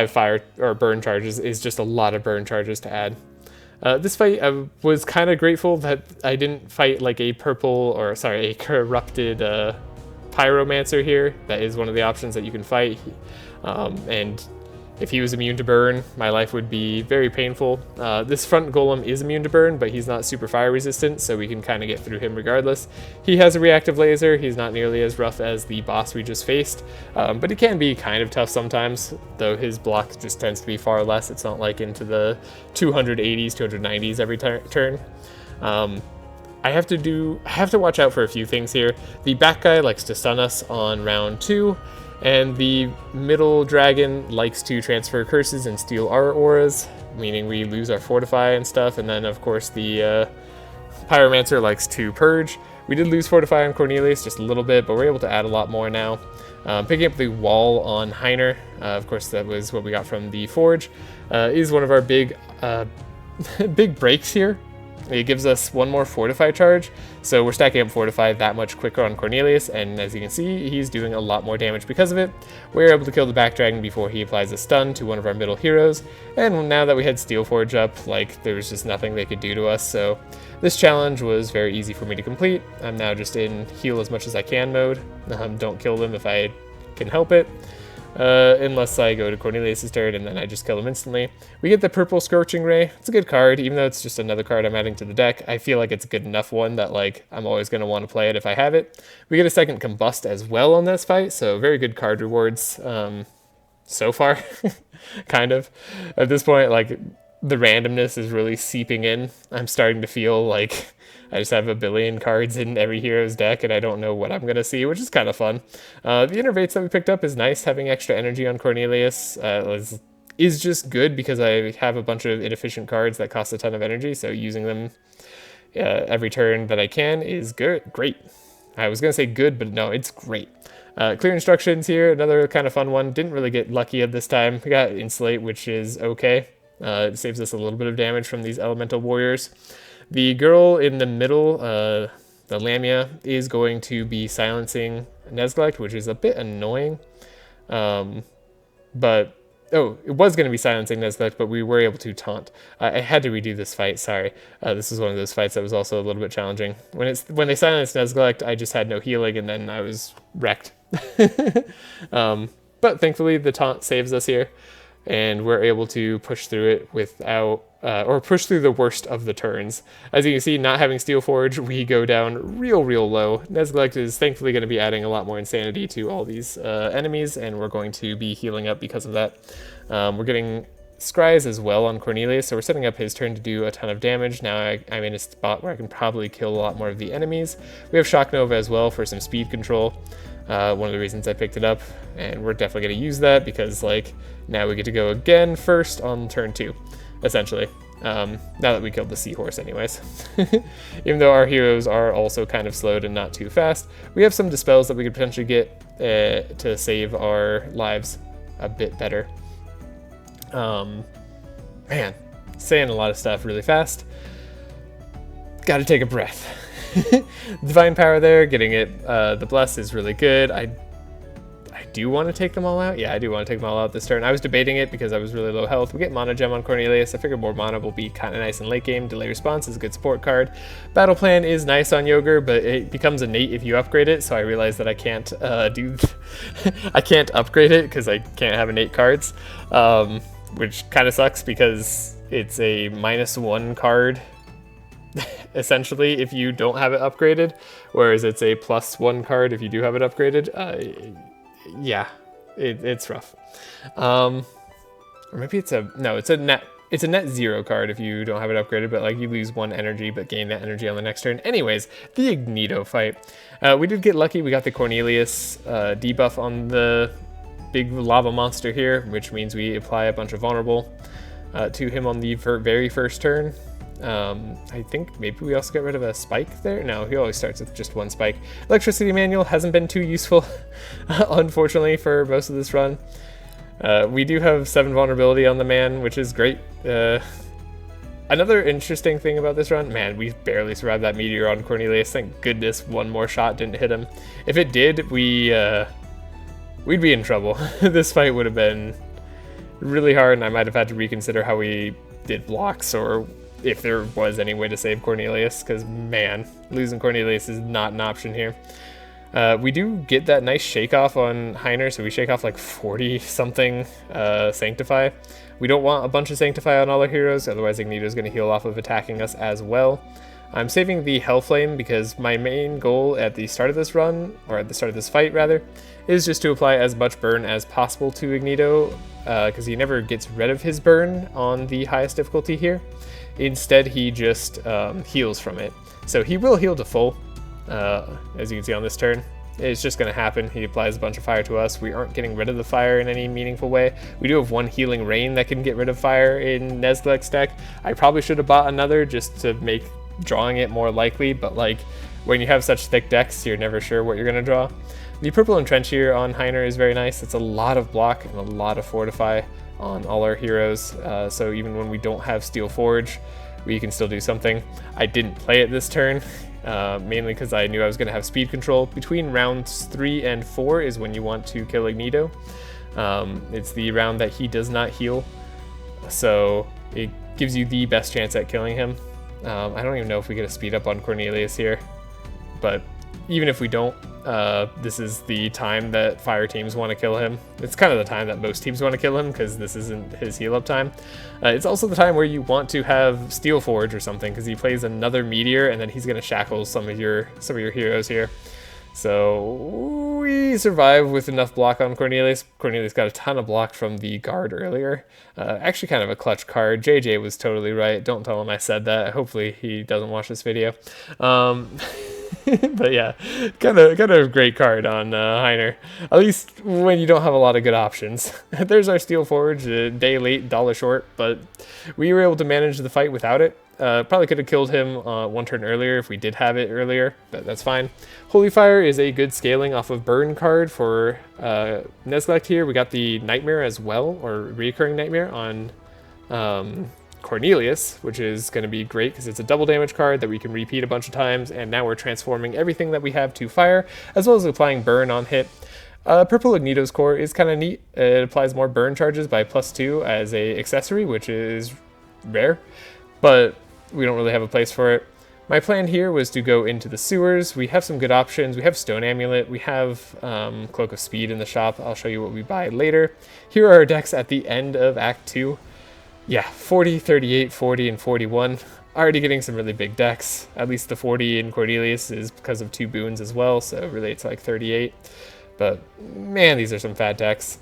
Speaker 1: fire or burn charges is just a lot of burn charges to add. This fight, I was kind of grateful that I didn't fight like a corrupted Pyromancer here. That is one of the options that you can fight, and if he was immune to burn, my life would be very painful. This front golem is immune to burn, but he's not super fire resistant, so we can kind of get through him regardless. He has a reactive laser. He's not nearly as rough as the boss we just faced, but he can be kind of tough sometimes, though his block just tends to be far less. It's not like into the 280s, 290s every turn. I have to watch out for a few things here. The back guy likes to stun us on round 2. And the middle dragon likes to transfer curses and steal our auras, meaning we lose our fortify and stuff. And then, of course, the Pyromancer likes to purge. We did lose fortify on Cornelius just a little bit, but we're able to add a lot more now. Picking up the wall on Heiner, of course, that was what we got from the Forge, is one of our big breaks here. It gives us 1 more Fortify charge, so we're stacking up Fortify that much quicker on Cornelius, and as you can see, he's doing a lot more damage because of it. We're able to kill the back dragon before he applies a stun to one of our middle heroes, and now that we had Steel Forge up, like, there was just nothing they could do to us, so this challenge was very easy for me to complete. I'm now just in heal as much as I can mode. Don't kill them if I can help it. Unless I go to Cornelius' turn and then I just kill him instantly. We get the purple Scorching Ray. It's a good card, even though it's just another card I'm adding to the deck. I feel like it's a good enough one that like I'm always going to want to play it if I have it. We get a second Combust as well on this fight, so very good card rewards so far, kind of. At this point, like, the randomness is really seeping in. I'm starting to feel like I just have a billion cards in every hero's deck, and I don't know what I'm going to see, which is kind of fun. The innervates that we picked up is nice. Having extra energy on Cornelius is just good because I have a bunch of inefficient cards that cost a ton of energy, so using them every turn that I can is great. I was going to say good, but no, it's great. Clear instructions here, another kind of fun one. Didn't really get lucky at this time. We got insulate, which is okay. It saves us a little bit of damage from these elemental warriors. The girl in the middle, the Lamia, is going to be silencing Nezglect, which is a bit annoying. But it was going to be silencing Nezglect, but we were able to taunt. I had to redo this fight, sorry. This was one of those fights that was also a little bit challenging. When they silenced Nezglect, I just had no healing, and then I was wrecked. But thankfully, the taunt saves us here, and we're able to push through it without, or push through the worst of the turns. As you can see, not having Steel Forge, we go down real low. Nezglect is thankfully going to be adding a lot more insanity to all these enemies, and we're going to be healing up because of that. We're getting Scries as well on Cornelius, so we're setting up his turn to do a ton of damage. Now I'm in a spot where I can probably kill a lot more of the enemies. We have Shock Nova as well for some speed control. One of the reasons I picked it up, and we're definitely going to use that because, like, now we get to go again first on turn 2, essentially. Now that we killed the seahorse anyways. Even though our heroes are also kind of slowed and not too fast, we have some dispels that we could potentially get to save our lives a bit better. Man, saying a lot of stuff really fast. Gotta take a breath. Divine Power there, getting it, the Bless is really good. I do want to take them all out. Yeah, I do want to take them all out this turn. I was debating it because I was really low health. We get Mana Gem on Cornelius. I figured more mana will be kind of nice in late game. Delay Response is a good support card. Battle Plan is nice on Yogger, but it becomes innate if you upgrade it, so I realized that I can't I can't upgrade it because I can't have innate cards, which kind of sucks because it's a -1 card essentially if you don't have it upgraded, whereas it's a +1 card if you do have it upgraded. Yeah, it's rough. Or maybe it's a net 0 card if you don't have it upgraded, but like you lose 1 energy but gain that energy on the next turn. Anyways, the Ignidoh fight. We did get lucky. We got the Cornelius debuff on the big lava monster here, which means we apply a bunch of vulnerable to him on the very first turn. I think maybe we also get rid of a spike there. No, he always starts with just 1 spike. Electricity Manual hasn't been too useful, unfortunately, for most of this run. We do have 7 vulnerability on the man, which is great. Another interesting thing about this run, man, we barely survived that meteor on Cornelius. Thank goodness one more shot didn't hit him. If it did, we'd be in trouble. This fight would have been really hard, and I might have had to reconsider how we did blocks, or if there was any way to save Cornelius, because man, losing Cornelius is not an option here. We do get that nice shake off on Heiner, so we shake off like 40 something Sanctify. We don't want a bunch of Sanctify on all our heroes, otherwise Ignidoh is going to heal off of attacking us as well. I'm saving the Hellflame because my main goal at the start of this run, or at the start of this fight rather, is just to apply as much burn as possible to Ignidoh, because he never gets rid of his burn on the highest difficulty here. Instead, he just heals from it. So he will heal to full, as you can see on this turn. It's just going to happen. He applies a bunch of fire to us. We aren't getting rid of the fire in any meaningful way. We do have 1 healing rain that can get rid of fire in Nezglect's deck. I probably should have bought another just to make drawing it more likely, but like when you have such thick decks, you're never sure what you're going to draw. The Purple Entrench here on Heiner is very nice. It's a lot of block and a lot of fortify on all our heroes, so even when we don't have Steel Forge, we can still do something. I didn't play it this turn, mainly because I knew I was going to have speed control. Between rounds 3 and 4 is when you want to kill Ignidoh. It's the round that he does not heal, so it gives you the best chance at killing him. I don't even know if we get a speed up on Cornelius here, but even if we don't, this is the time that fire teams want to kill him. It's kind of the time that most teams want to kill him because this isn't his heal up time. It's also the time where you want to have Steel Forge or something because he plays another meteor and then he's going to shackle some of your heroes here. So we survive with enough block on Cornelius. Cornelius got a ton of block from the guard earlier. Actually kind of a clutch card. JJ was totally right. Don't tell him I said that. Hopefully he doesn't watch this video. But yeah, kind of a great card on Heiner. At least when you don't have a lot of good options. There's our Steel Forge, a day late, dollar short, but we were able to manage the fight without it. Probably could have killed him one turn earlier if we did have it earlier, but that's fine. Holy Fire is a good scaling off of Burn card for Nezglect here. We got the Nightmare as well, or Reoccurring Nightmare on Cornelius, which is going to be great because it's a double damage card that we can repeat a bunch of times, and now we're transforming everything that we have to fire, as well as applying Burn on hit. Purple Ignidoh's core is kind of neat. It applies more burn charges by +2 as a accessory, which is rare, but we don't really have a place for it. My plan here was to go into the sewers. We have some good options. We have Stone Amulet. We have Cloak of Speed in the shop. I'll show you what we buy later. Here are our decks at the end of Act 2. Yeah, 40, 38, 40, and 41. Already getting some really big decks. At least the 40 in Cornelius is because of 2 boons as well, so really it's like 38. But man, these are some fat decks.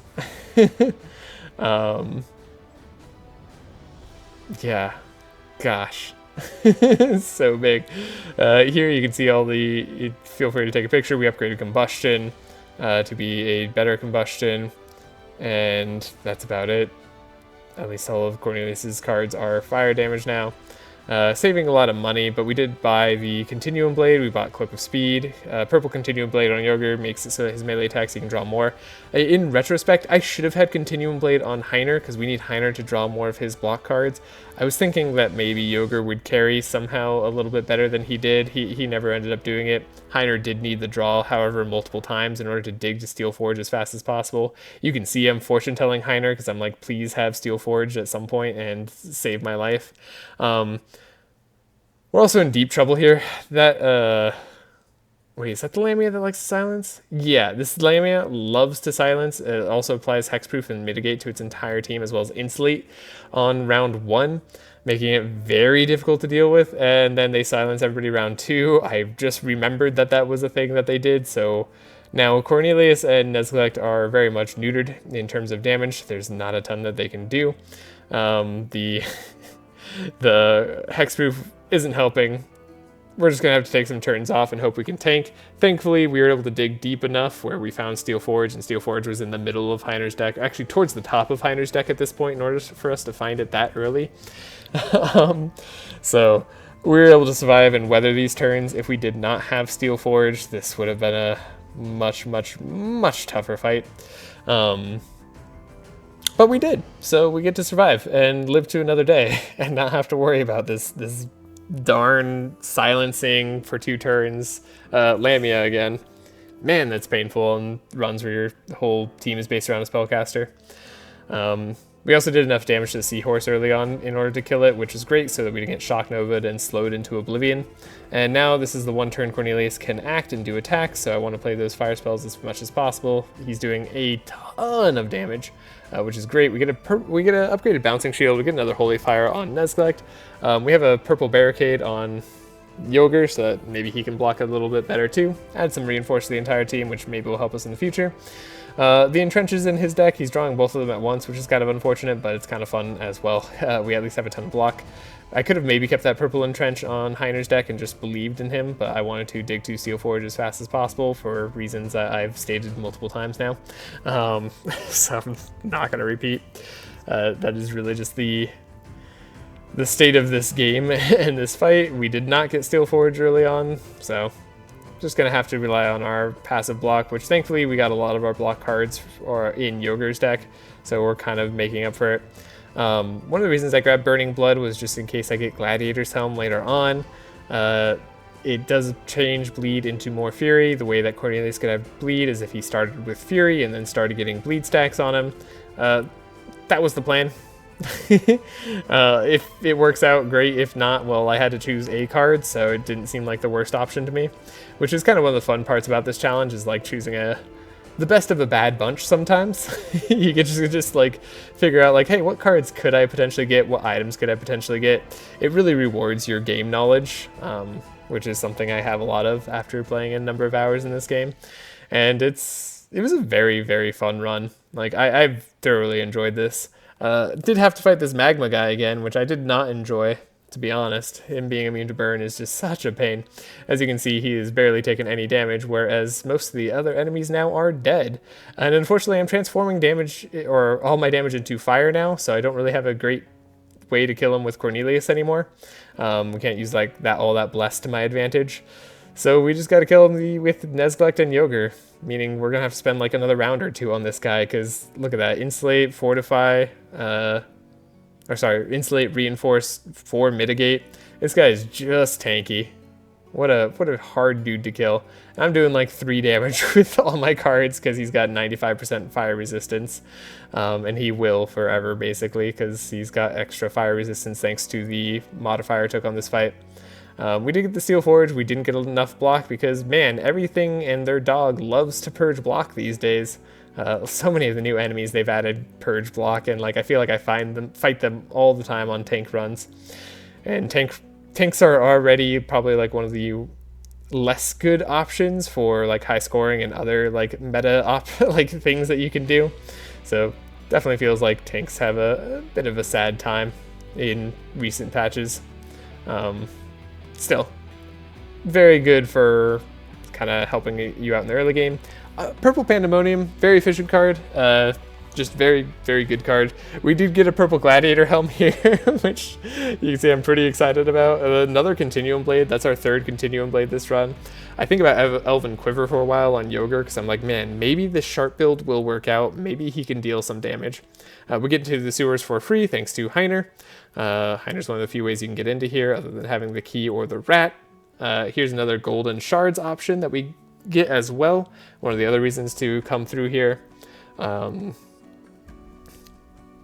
Speaker 1: Yeah, gosh. So big. Here you can see all the, feel free to take a picture. We upgraded Combustion to be a better Combustion, and that's about it. At least all of Cornelius's cards are fire damage now. Saving a lot of money, but we did buy the Continuum Blade. We bought Cloak of Speed. Purple Continuum Blade on Yogger makes it so that his melee attacks he can draw more. In retrospect, I should have had Continuum Blade on Heiner because we need Heiner to draw more of his block cards. I was thinking that maybe Yogger would carry somehow a little bit better than he did. He never ended up doing it. Heiner did need the draw, however, multiple times in order to dig to Steel Forge as fast as possible. You can see I'm fortune telling Heiner because I'm like, please have Steel Forge at some point and save my life. We're also in deep trouble here. That, wait, is that the Lamia that likes to silence? Yeah, this Lamia loves to silence. It also applies Hexproof and Mitigate to its entire team, as well as Insulate on round 1, making it very difficult to deal with. And then they silence everybody round 2. I just remembered that that was a thing that they did, so now Cornelius and Nezglect are very much neutered in terms of damage. There's not a ton that they can do. The Hexproof isn't helping. We're just going to have to take some turns off and hope we can tank. Thankfully, we were able to dig deep enough where we found Steel Forge, and Steel Forge was in the middle of Heiner's deck, actually towards the top of Heiner's deck at this point in order for us to find it that early. So we were able to survive and weather these turns. If we did not have Steel Forge, this would have been a much, much, much tougher fight. But we did, so we get to survive and live to another day and not have to worry about this darn silencing for 2 turns Lamia again. Man, that's painful, and runs where your whole team is based around a spellcaster. We also did enough damage to the Seahorse early on in order to kill it, which is great so that we didn't get Shock Nova'd and slowed into Oblivion. And now this is the one turn Cornelius can act and do attacks, so I want to play those fire spells as much as possible. He's doing a ton of damage, which is great. We get a upgraded Bouncing Shield, we get another Holy Fire on Nezglect. We have a Purple Barricade on Yogger, so that maybe he can block a little bit better too. Add some Reinforce to the entire team, which maybe will help us in the future. The Entrenches in his deck, he's drawing both of them at once, which is kind of unfortunate, but it's kind of fun as well. We at least have a ton of block. I could have maybe kept that Purple Entrench on Heiner's deck and just believed in him, but I wanted to dig to Steel Forge as fast as possible for reasons that I've stated multiple times now. So I'm not going to repeat. That is really just the state of this game and this fight. We did not get Steel Forge early on, so just going to have to rely on our passive block, which thankfully we got a lot of our block cards in Yogger's deck, so we're kind of making up for it. One of the reasons I grabbed Burning Blood was just in case I get Gladiator's Helm later on. It does change Bleed into more Fury. The way that Cornelius could have Bleed is if he started with Fury and then started getting Bleed stacks on him. That was the plan. If it works out, great. If not, well, I had to choose a card, so it didn't seem like the worst option to me, which is kind of one of the fun parts about this challenge, is like choosing the best of a bad bunch sometimes. You can just like figure out like, hey, what cards could I potentially get? What items could I potentially get? It really rewards your game knowledge, which is something I have a lot of after playing a number of hours in this game. and it was a very, very fun run. Like, I've thoroughly enjoyed this. Did have to fight this magma guy again, which I did not enjoy, to be honest. Him being immune to burn is just such a pain. As you can see, he has barely taken any damage, whereas most of the other enemies now are dead. And unfortunately, I'm transforming damage, or all my damage, into fire now, so I don't really have a great way to kill him with Cornelius anymore. We can't use like that all that blessed to my advantage. So we just got to kill him with Nesglect and Yogger, meaning we're going to have to spend like another round or two on this guy, because look at that. Insulate, Fortify, Insulate, Reinforce, 4 Mitigate. This guy is just tanky. What a hard dude to kill. I'm doing like 3 damage with all my cards because he's got 95% fire resistance. And he will forever, basically, because he's got extra fire resistance thanks to the modifier I took on this fight. We did get the Steel Forge. We didn't get enough block because, man, everything and their dog loves to purge block these days. So many of the new enemies, they've added purge block, and like I feel like I fight them all the time on tank runs. And tanks are already probably like one of the less good options for like high scoring and other like meta like things that you can do. So definitely feels like tanks have a bit of a sad time in recent patches. Still, very good for kind of helping you out in the early game. Purple Pandemonium, very efficient card. Just very, very good card. We did get a purple gladiator helm here, which you can see I'm pretty excited about. Another continuum blade. That's our 3rd continuum blade this run. I think about Elven Quiver for a while on Yogger because I'm like, man, maybe this sharp build will work out. Maybe he can deal some damage. We get into the sewers for free thanks to Heiner. Heiner's one of the few ways you can get into here other than having the key or the rat. Here's another golden shards option that we get as well. One of the other reasons to come through here.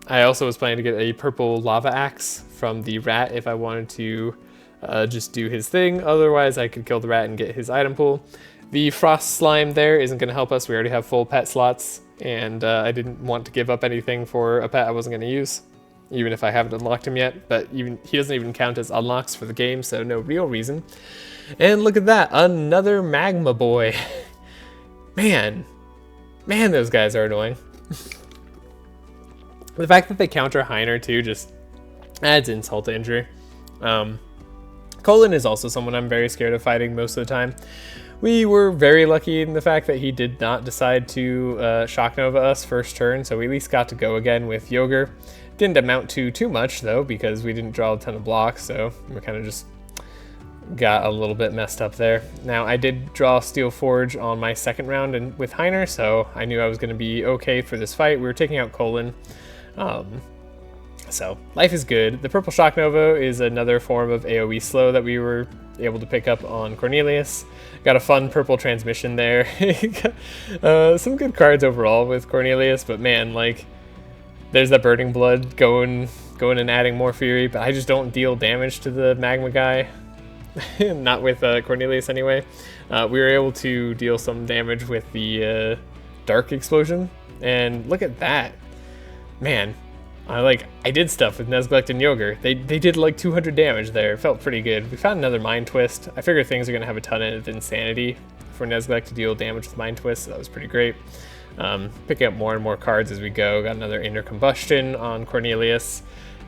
Speaker 1: I also was planning to get a purple lava axe from the rat if I wanted to just do his thing. Otherwise, I could kill the rat and get his item pool. The frost slime there isn't going to help us. We already have full pet slots, and I didn't want to give up anything for a pet I wasn't going to use, even if I haven't unlocked him yet. But even he doesn't even count as unlocks for the game, so no real reason. And look at that, another magma boy. Man, those guys are annoying. The fact that they counter Heiner too just adds insult to injury. Colin is also someone I'm very scared of fighting most of the time. We were very lucky in the fact that he did not decide to Shock Nova us first turn, so we at least got to go again with Yogger. Didn't amount to too much though, because we didn't draw a ton of blocks, so we kind of just got a little bit messed up there. Now, I did draw Steel Forge on my 2nd round and with Heiner, so I knew I was going to be okay for this fight. We were taking out Colin. So life is good. The Purple Shock Nova is another form of AoE slow that we were able to pick up on Cornelius. Got a fun purple transmission there. Some good cards overall with Cornelius, but man, like, there's that Burning Blood going and adding more fury, but I just don't deal damage to the magma guy. Not with Cornelius anyway. We were able to deal some damage with the Dark Explosion, and look at that. Man, I did stuff with Nesglect and Yogger. They did like 200 damage there. It felt pretty good. We found another Mind Twist. I figure things are going to have a ton of insanity for Nesglect to deal damage with Mind Twist, so that was pretty great. Picking up more and more cards as we go. Got another Inner Combustion on Cornelius.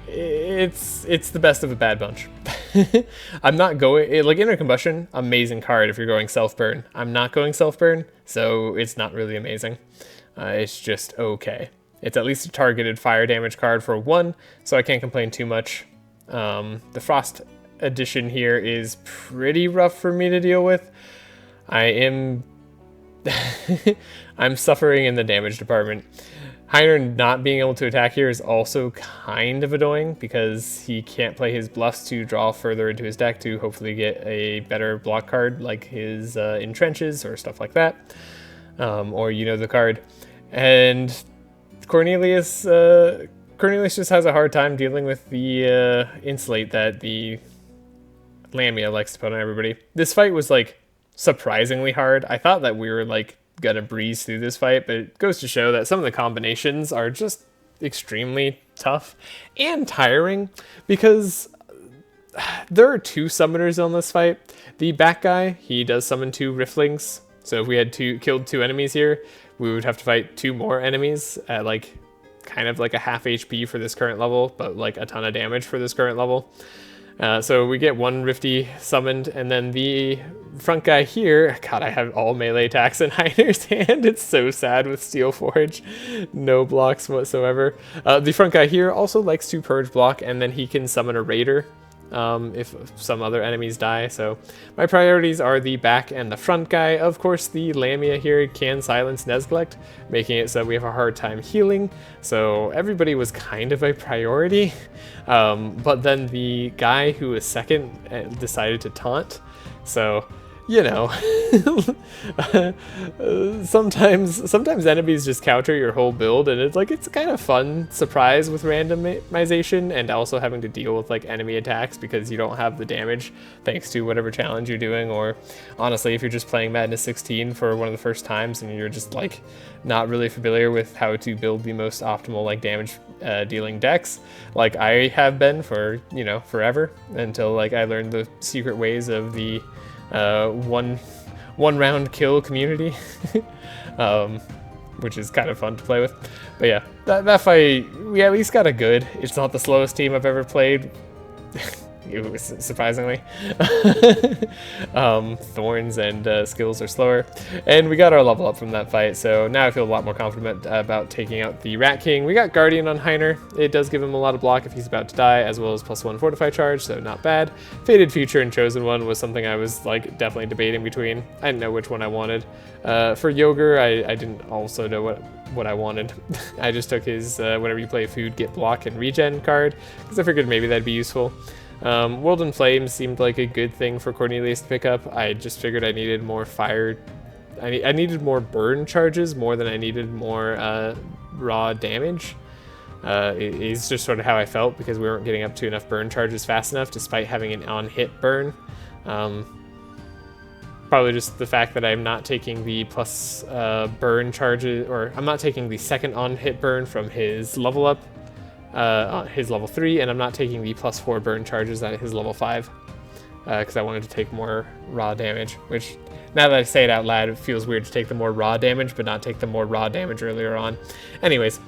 Speaker 1: It's the best of a bad bunch. I'm not going... like, Inner Combustion, amazing card if you're going Self-Burn. I'm not going Self-Burn, so it's not really amazing. It's just okay. It's at least a targeted fire damage card for 1, so I can't complain too much. The Frost edition here is pretty rough for me to deal with. I'm suffering in the damage department. Heiner not being able to attack here is also kind of annoying because he can't play his bluffs to draw further into his deck to hopefully get a better block card like his Entrenches or stuff like that. Or the card. And Cornelius just has a hard time dealing with the Insulate that the Lamia likes to put on everybody. This fight was like surprisingly hard. I thought that we were like gonna breeze through this fight, but it goes to show that some of the combinations are just extremely tough and tiring because there are 2 summoners on this fight. The back guy, he does summon 2 Riftlings, So if we had killed 2 enemies here, we would have to fight 2 more enemies at like kind of like a half HP for this current level, but like a ton of damage for this current level. So we get 1 Rifty summoned, and then the front guy here, God, I have all melee attacks in Heiner's hand. It's so sad with Steel Forge. No blocks whatsoever. The front guy here also likes to purge block, and then he can summon a Raider if some other enemies die. So my priorities are the back and the front guy. Of course, the Lamia here can silence Nezglect, making it so we have a hard time healing. So everybody was kind of a priority. But then the guy who was second decided to taunt. So, you know, sometimes enemies just counter your whole build, and it's kind of fun surprise with randomization and also having to deal with like enemy attacks because you don't have the damage thanks to whatever challenge you're doing. Or honestly, if you're just playing Madness 16 for one of the first times and you're just like not really familiar with how to build the most optimal like damage dealing decks, like I have been for, you know, forever, until like I learned the secret ways of the one round kill community, which is kind of fun to play with. But yeah, that fight, we at least got a good. It's not the slowest team I've ever played. It was surprisingly. Thorns and skills are slower, and we got our level up from that fight, so now I feel a lot more confident about taking out the Rat King. We got Guardian on Heiner. It does give him a lot of block if he's about to die, as well as +1 Fortify charge, so not bad. Fated Future and Chosen One was something I was like definitely debating between. I didn't know which one I wanted. For Yogger, I didn't also know what I wanted. I just took his whenever you play food, get block and regen card, because I figured maybe that'd be useful. World in Flames seemed like a good thing for Cornelius to pick up. I just figured I needed more fire. I needed more burn charges more than I needed more raw damage. It's just sort of how I felt, because we weren't getting up to enough burn charges fast enough despite having an on-hit burn. Probably just the fact that I'm not taking the plus burn charges, or I'm not taking the second on-hit burn from his level up. His level 3, and I'm not taking the +4 burn charges at his level 5 because I wanted to take more raw damage, which now that I say it out loud, it feels weird to take the more raw damage but not take the more raw damage earlier on. Anyways,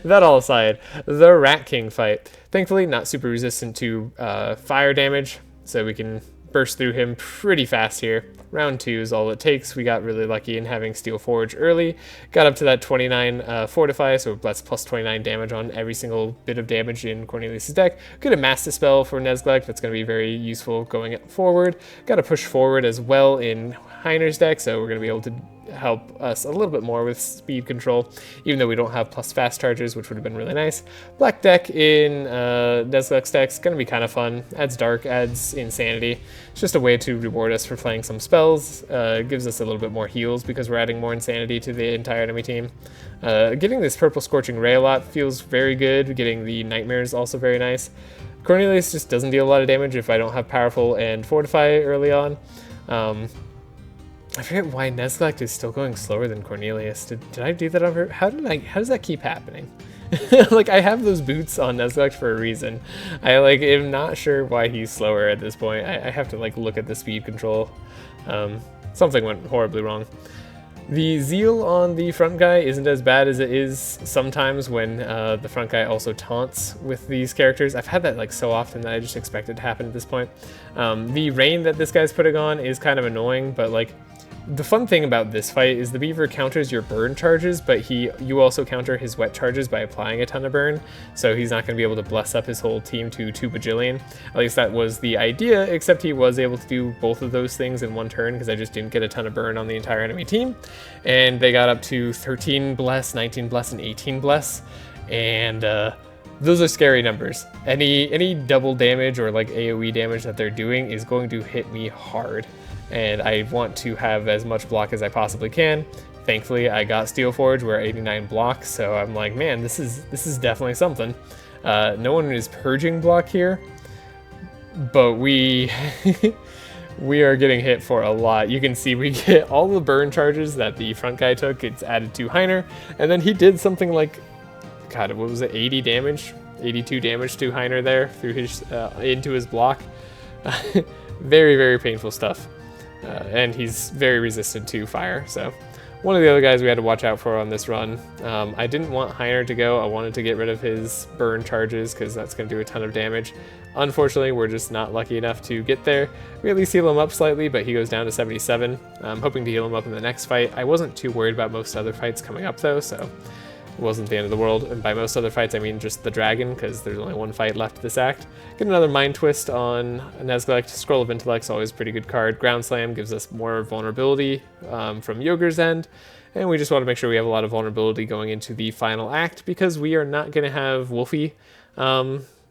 Speaker 1: that all aside, the Rat King fight. Thankfully not super resistant to fire damage, so we can burst through him pretty fast here. Round 2 is all it takes. We got really lucky in having Steel Forge early. Got up to that 29 Fortify, so that's +29 damage on every single bit of damage in Cornelius' deck. Good at Mass Dispel for Nezglect. That's going to be very useful going forward. Got to push forward as well in Heiner's deck, so we're going to be able to help us a little bit more with speed control, even though we don't have plus fast charges, which would have been really nice. Black deck in Nezglect's deck is going to be kind of fun. Adds Dark, adds Insanity. It's just a way to reward us for playing some spells. Gives us a little bit more heals because we're adding more Insanity to the entire enemy team. Getting this Purple Scorching Ray a lot feels very good. Getting the Nightmare is also very nice. Cornelius just doesn't deal a lot of damage if I don't have Powerful and Fortify early on. I forget why Nezglect is still going slower than Cornelius. Did I do that over? How does that keep happening? Like, I have those boots on Nezglect for a reason. I am not sure why he's slower at this point. I have to look at the speed control. Something went horribly wrong. The Zeal on the front guy isn't as bad as it is sometimes when the front guy also taunts with these characters. I've had that so often that I just expect it to happen at this point. The rain that this guy's putting on is kind of annoying, but the fun thing about this fight is the Beaver counters your burn charges, but you also counter his wet charges by applying a ton of burn, so he's not going to be able to bless up his whole team to 2 bajillion. At least that was the idea, except he was able to do both of those things in one turn because I just didn't get a ton of burn on the entire enemy team, and they got up to 13 bless, 19 bless, and 18 bless, and those are scary numbers. Any double damage or AoE damage that they're doing is going to hit me hard, and I want to have as much block as I possibly can. Thankfully, I got Steel Forge. We're 89 blocks, so I'm like, man, this is definitely something. No one is purging block here, but we we are getting hit for a lot. You can see we get all the burn charges that the front guy took. It's added to Heiner, and then he did something God, what was it? 80 damage, 82 damage to Heiner there through his into his block. Very, very painful stuff. and he's very resistant to fire, so one of the other guys we had to watch out for on this run. I didn't want Heiner to go. I wanted to get rid of his burn charges because that's going to do a ton of damage. Unfortunately, we're just not lucky enough to get there. We at least heal him up slightly, but he goes down to 77. I'm hoping to heal him up in the next fight. I wasn't too worried about most other fights coming up though, so it wasn't the end of the world. And by most other fights, I mean just the dragon, because there's only one fight left this act. Get another Mind Twist on Nezglect. Scroll of Intellect's always a pretty good card. Ground Slam gives us more vulnerability from Yogger's end. And we just want to make sure we have a lot of vulnerability going into the final act, because we are not going to have Wolfie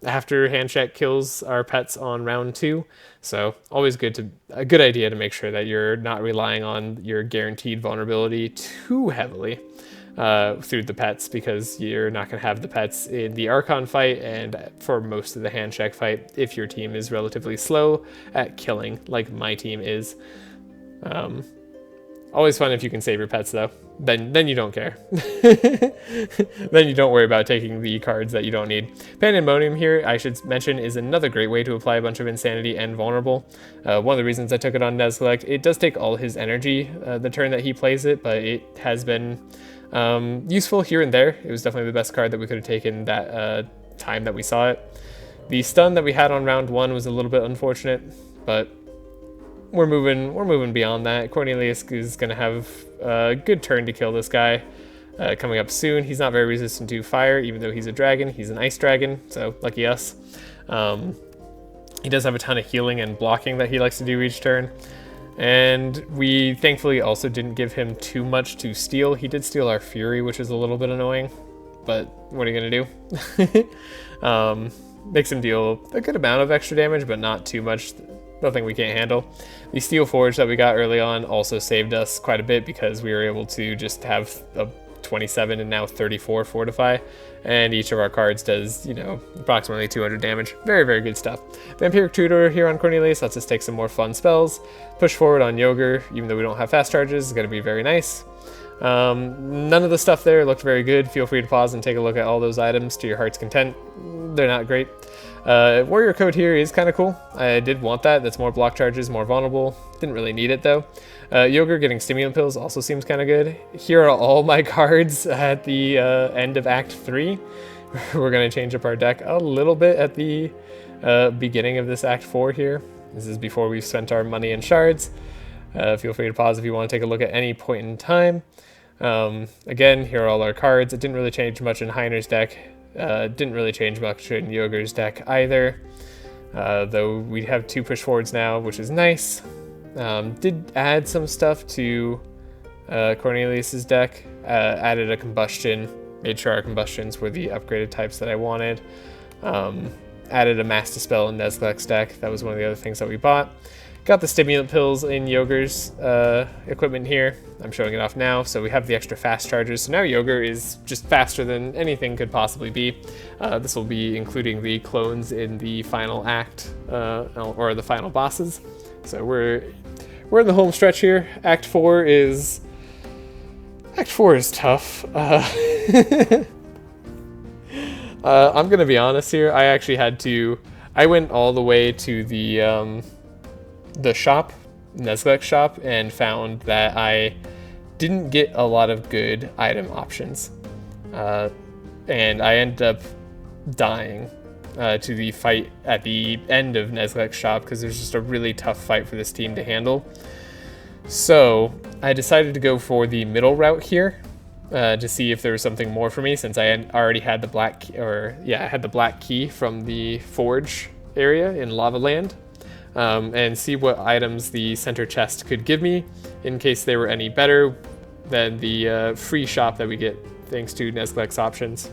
Speaker 1: after Handshake kills our pets on round 2. So always a good idea to make sure that you're not relying on your guaranteed vulnerability too heavily through the pets, because you're not going to have the pets in the Archon fight and for most of the Handshake fight if your team is relatively slow at killing, like my team is. Always fun if you can save your pets though. Then you don't care. Then you don't worry about taking the cards that you don't need. Pandemonium here, I should mention, is another great way to apply a bunch of insanity and vulnerable. One of the reasons I took it on Nezglect, it does take all his energy the turn that he plays it, but it has been useful here and there. It was definitely the best card that we could have taken that time that we saw it. The stun that we had on round 1 was a little bit unfortunate, but we're moving beyond that. Cornelius is going to have a good turn to kill this guy coming up soon. He's not very resistant to fire, even though he's a dragon. He's an ice dragon, so lucky us. He does have a ton of healing and blocking that he likes to do each turn. And we thankfully also didn't give him too much to steal. He did steal our Fury, which is a little bit annoying, but what are you going to do? Makes him deal a good amount of extra damage, but not too much. Nothing we can't handle. The Steel Forge that we got early on also saved us quite a bit, because we were able to just have a 27 and now 34 Fortify, and each of our cards does, you know, approximately 200 damage. Very, very good stuff. Vampiric Tutor here on Cornelius lets us take some more fun spells. Push forward on Yogger, even though we don't have fast charges, is going to be very nice. None of the stuff there looked very good. Feel free to pause and take a look at all those items to your heart's content. They're not great. Warrior Code here is kind of cool. I did want that. That's more block charges, more vulnerable. Didn't really need it though. Yogger getting stimulant pills also seems kind of good. Here are all my cards at the end of Act 3. We're going to change up our deck a little bit at the beginning of this Act 4 here. This is before we've spent our money and shards. Feel free to pause if you want to take a look at any point in time. Again, here are all our cards. It didn't really change much in Heiner's deck. Didn't really change much in Yogger's deck either, though we have 2 push forwards now, which is nice. Did add some stuff to Cornelius's deck, added a combustion, made sure our combustions were the upgraded types that I wanted, added a Mass Dispel in Nezglect's deck. That was one of the other things that we bought. Got the stimulant pills in Yogger's equipment here. I'm showing it off now, so we have the extra fast charges. So now Yogger is just faster than anything could possibly be. This will be including the clones in the final act, or the final bosses. So we're in the home stretch here. Act 4 is tough. I'm gonna be honest here. I went all the way to the shop, Nezglect shop, and found that I didn't get a lot of good item options. And I ended up dying to the fight at the end of Nezglect's shop, because there's just a really tough fight for this team to handle. So I decided to go for the middle route here to see if there was something more for me, since I already had the black key from the forge area in Lava Land. And see what items the center chest could give me, in case they were any better than the free shop that we get thanks to Nezglect's options.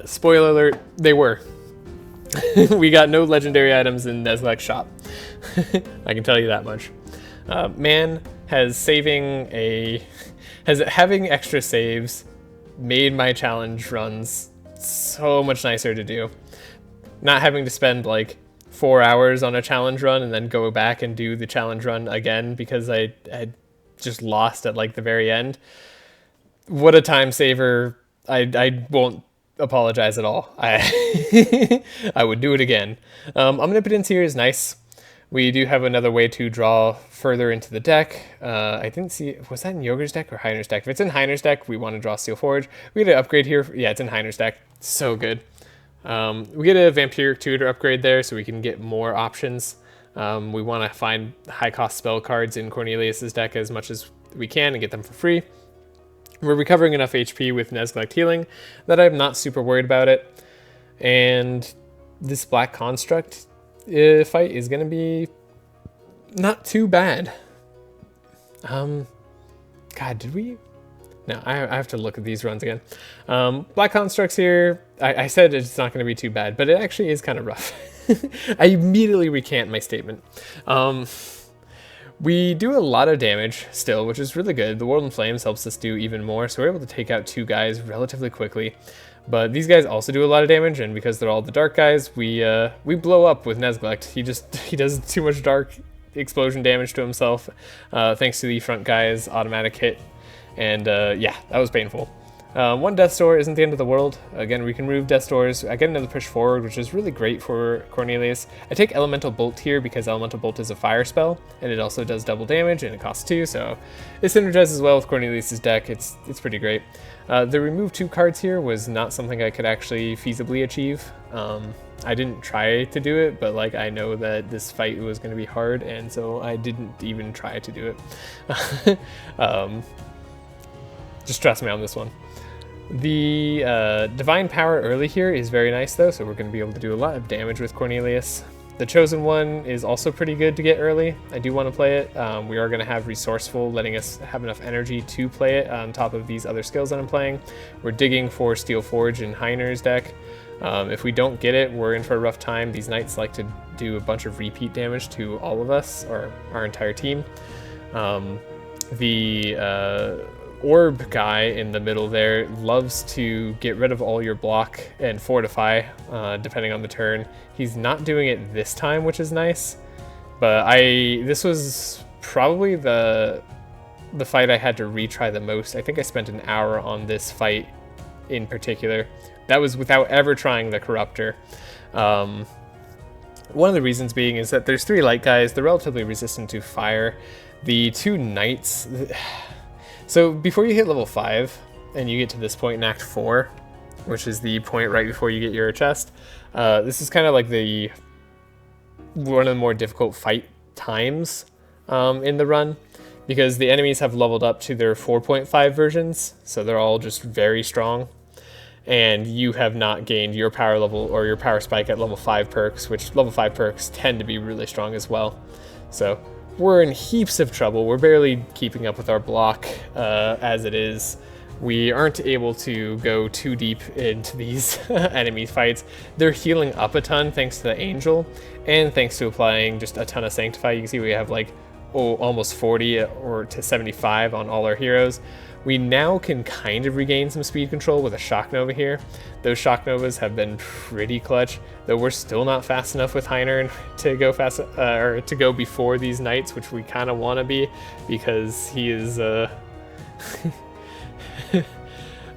Speaker 1: Spoiler alert, they were. We got no legendary items in Nezglect's shop. I can tell you that much. Man, having extra saves made my challenge runs so much nicer to do. Not having to spend like 4 hours on a challenge run and then go back and do the challenge run again because I had just lost at like the very end. What a time saver. I won't apologize at all. I would do it again. Omnipotence here is nice. We do have another way to draw further into the deck. I didn't see, was that in Yogger's deck or Heiner's deck? If it's in Heiner's deck, we want to draw Steel Forge. We get an upgrade here. Yeah, it's in Heiner's deck. So good. We get a Vampiric Tutor upgrade there so we can get more options. We want to find high-cost spell cards in Cornelius's deck as much as we can and get them for free. We're recovering enough HP with Neglect Healing that I'm not super worried about it. And this Black Construct fight is going to be not too bad. God, did we? No, I have to look at these runs again. Black Constructs here, I said it's not going to be too bad, but it actually is kind of rough. I immediately recant my statement. We do a lot of damage still, which is really good. The World in Flames helps us do even more, so we're able to take out 2 guys relatively quickly. But these guys also do a lot of damage, and because they're all the dark guys, we blow up with Neglect. He does too much dark explosion damage to himself, thanks to the front guy's automatic hit. And yeah, that was painful. 1 Death Door isn't the end of the world. Again, we can remove Death Doors. I get another push forward, which is really great for Cornelius. I take Elemental Bolt here because Elemental Bolt is a fire spell, and it also does double damage, and it costs 2, so it synergizes well with Cornelius's deck. It's pretty great. The remove 2 cards here was not something I could actually feasibly achieve. I didn't try to do it, but like I know that this fight was going to be hard, and so I didn't even try to do it. Just trust me on this one. The Divine Power early here is very nice though, so we're going to be able to do a lot of damage with Cornelius. The Chosen One is also pretty good to get early. I do want to play it. We are going to have Resourceful, letting us have enough energy to play it on top of these other skills that I'm playing. We're digging for Steel Forge in Heiner's deck. If we don't get it, we're in for a rough time. These knights like to do a bunch of repeat damage to all of us, or our entire team. The Orb guy in the middle there loves to get rid of all your block and fortify, depending on the turn. He's not doing it this time, which is nice, but this was probably the fight I had to retry the most. I think I spent an hour on this fight in particular. That was without ever trying the Corruptor. One of the reasons being is that there's 3 light guys. They're relatively resistant to fire. The 2 knights... So before you hit level 5, and you get to this point in Act 4, which is the point right before you get your chest, this is kind of like one of the more difficult fight times in the run, because the enemies have leveled up to their 4.5 versions, so they're all just very strong, and you have not gained your power level or your power spike at level 5 perks, which level 5 perks tend to be really strong as well. So we're in heaps of trouble. We're barely keeping up with our block as it is. We aren't able to go too deep into these enemy fights. They're healing up a ton thanks to the Angel, and thanks to applying just a ton of Sanctify. You can see we have like almost 40 or to 75 on all our heroes. We now can kind of regain some speed control with a Shock Nova here. Those Shock Novas have been pretty clutch, though we're still not fast enough with Heiner to go fast or to go before these knights, which we kind of want to be, because he is they're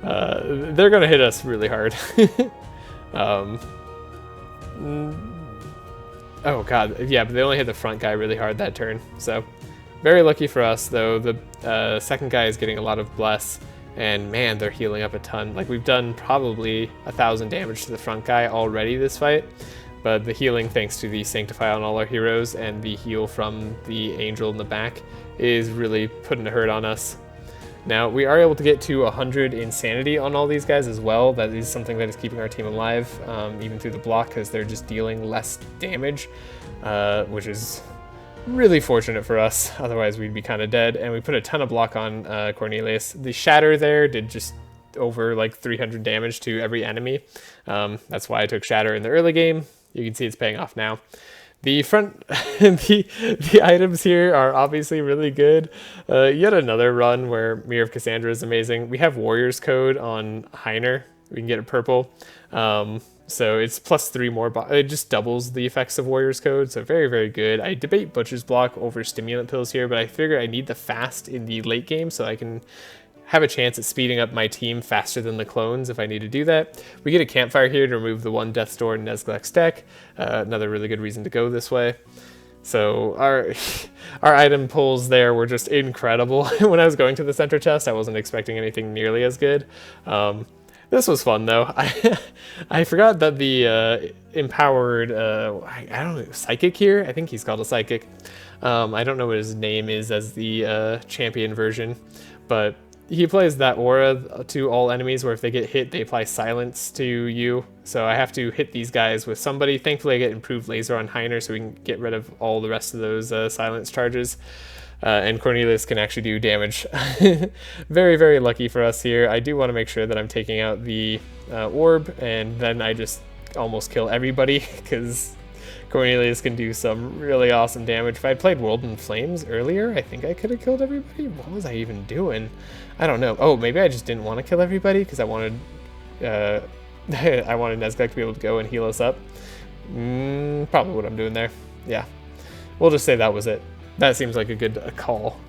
Speaker 1: gonna hit us really hard. Oh god, yeah, but they only hit the front guy really hard that turn, so very lucky for us, though. The second guy is getting a lot of bless, and man, they're healing up a ton. Like, we've done probably 1,000 damage to the front guy already this fight, but the healing, thanks to the Sanctify on all our heroes and the heal from the Angel in the back, is really putting a hurt on us. Now, we are able to get to 100 Insanity on all these guys as well. That is something that is keeping our team alive, even through the block, because they're just dealing less damage, which is really fortunate for us. Otherwise, we'd be kind of dead. And we put a ton of block on Cornelius. The Shatter there did just over like 300 damage to every enemy. That's why I took Shatter in the early game. You can see it's paying off now. The front, the items here are obviously really good. Yet another run where Mirror of Cassandra is amazing. We have Warrior's Code on Heiner. We can get a purple. So it's +3 more. It just doubles the effects of Warrior's Code. So very, very good. I debate Butcher's Block over Stimulant Pills here, but I figure I need the fast in the late game so I can have a chance at speeding up my team faster than the clones if I need to do that. We get a Campfire here to remove the 1 Death's Door in Nezglec's deck. Another really good reason to go this way. So our our item pulls there were just incredible. When I was going to the center chest, I wasn't expecting anything nearly as good. This was fun though. I forgot that the empowered I don't know, psychic here. I think he's called a psychic. I don't know what his name is as the champion version, but he plays that aura to all enemies where if they get hit, they apply silence to you. So I have to hit these guys with somebody. Thankfully, I get improved laser on Heiner so we can get rid of all the rest of those silence charges. And Cornelius can actually do damage. Very, very lucky for us here. I do want to make sure that I'm taking out the orb, and then I just almost kill everybody because Cornelius can do some really awesome damage. If I played World in Flames earlier, I think I could have killed everybody. What was I even doing? I don't know. Oh, maybe I just didn't want to kill everybody because I wanted I wanted Nezglek to be able to go and heal us up. Probably what I'm doing there. Yeah. We'll just say that was it. That seems like a good call.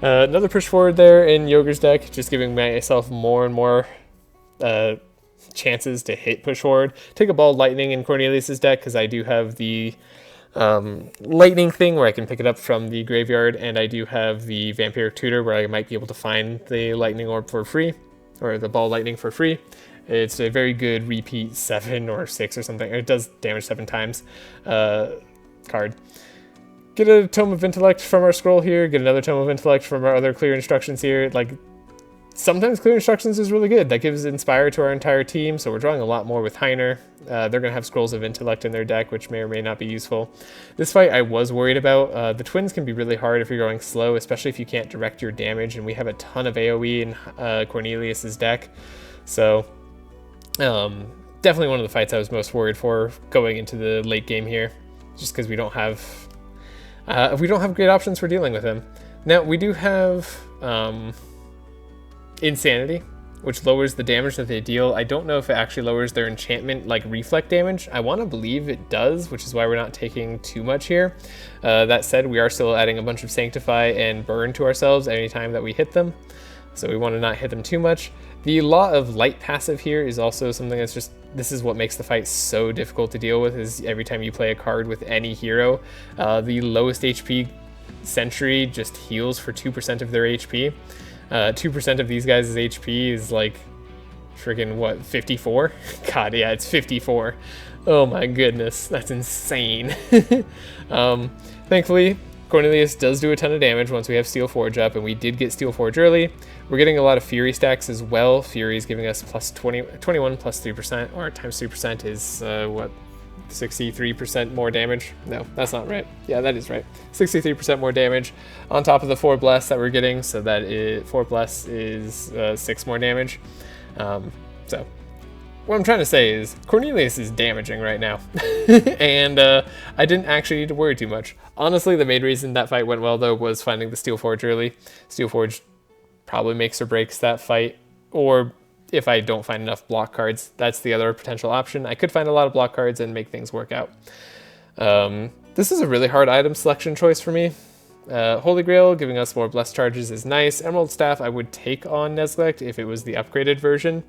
Speaker 1: Another push forward there in Yogger's deck, just giving myself more and more chances to hit push forward. Take a ball lightning in Cornelius's deck because I do have the lightning thing where I can pick it up from the graveyard, and I do have the vampiric tutor where I might be able to find the lightning orb for free, or the ball lightning for free. It's a very good repeat 7 or 6 or something. It does damage 7 times card. Get a Tome of Intellect from our scroll here, get another Tome of Intellect from our other clear instructions here. Like, sometimes clear instructions is really good. That gives Inspire to our entire team, so we're drawing a lot more with Heiner. They're going to have Scrolls of Intellect in their deck, which may or may not be useful. This fight I was worried about. The twins can be really hard if you're going slow, especially if you can't direct your damage, and we have a ton of AoE in Cornelius's deck. So, definitely one of the fights I was most worried for going into the late game here, just because we don't have great options for dealing with him. Now, we do have Insanity, which lowers the damage that they deal. I don't know if it actually lowers their enchantment, like reflect damage. I want to believe it does, which is why we're not taking too much here. That said, we are still adding a bunch of Sanctify and Burn to ourselves anytime that we hit them, so we want to not hit them too much. The Law of Light passive here is also something that's just, this is what makes the fight so difficult to deal with, is every time you play a card with any hero, the lowest HP Sentry just heals for 2% of their HP. 2% of these guys' HP is like freaking what, 54? God, yeah, it's 54. Oh my goodness, that's insane. Thankfully, Cornelius does do a ton of damage once we have Steel Forge up, and we did get Steel Forge early. We're getting a lot of Fury stacks as well. Fury is giving us plus 21 plus 3%, or times 3% is what, 63% more damage? No, that's not right. Yeah, that is right. 63% more damage on top of the 4 Bless that we're getting, so that is 4 Bless is 6 more damage. So what I'm trying to say is Cornelius is damaging right now, and I didn't actually need to worry too much. Honestly, the main reason that fight went well though was finding the Steel Forge early. Steel Forge probably makes or breaks that fight, or if I don't find enough block cards, that's the other potential option. I could find a lot of block cards and make things work out. This is a really hard item selection choice for me. Holy Grail giving us more blessed charges is nice. Emerald Staff I would take on Nezglek if it was the upgraded version,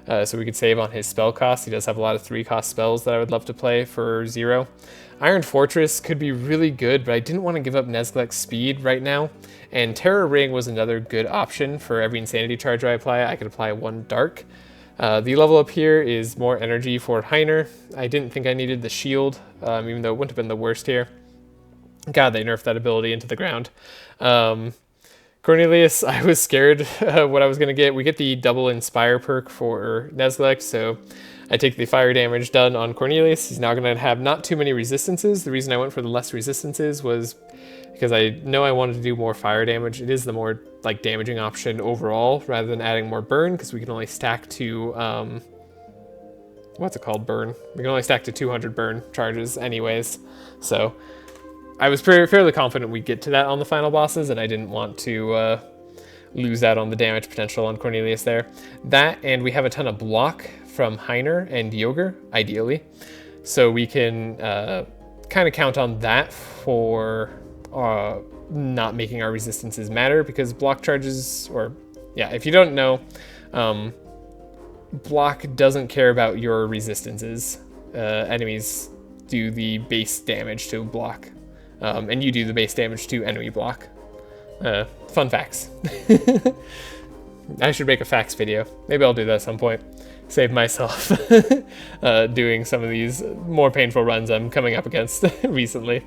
Speaker 1: so we could save on his spell cost. He does have a lot of 3-cost spells that I would love to play for 0. Iron Fortress could be really good, but I didn't want to give up Nezglek's speed right now. And Terror Ring was another good option. For every Insanity charge I apply, I could apply 1 Dark. The level up here is more energy for Heiner. I didn't think I needed the shield, even though it wouldn't have been the worst here. God, they nerfed that ability into the ground. Cornelius, I was scared what I was going to get. We get the double Inspire perk for Nezglek, so I take the fire damage done on Cornelius. He's now going to have not too many resistances. The reason I went for the less resistances was because I know I wanted to do more fire damage. It is the more like damaging option overall, rather than adding more burn, because we can only stack to what's it called, burn. We can only stack to 200 burn charges anyways. So I was fairly confident we'd get to that on the final bosses, and I didn't want to lose out on the damage potential on Cornelius there. That, and we have a ton of block from Heiner and Yogger, ideally. So we can kind of count on that for not making our resistances matter, because block charges, or yeah, if you don't know, block doesn't care about your resistances. Enemies do the base damage to a block, and you do the base damage to enemy block. Fun facts. I should make a facts video. Maybe I'll do that at some point. Save myself doing some of these more painful runs I'm coming up against recently.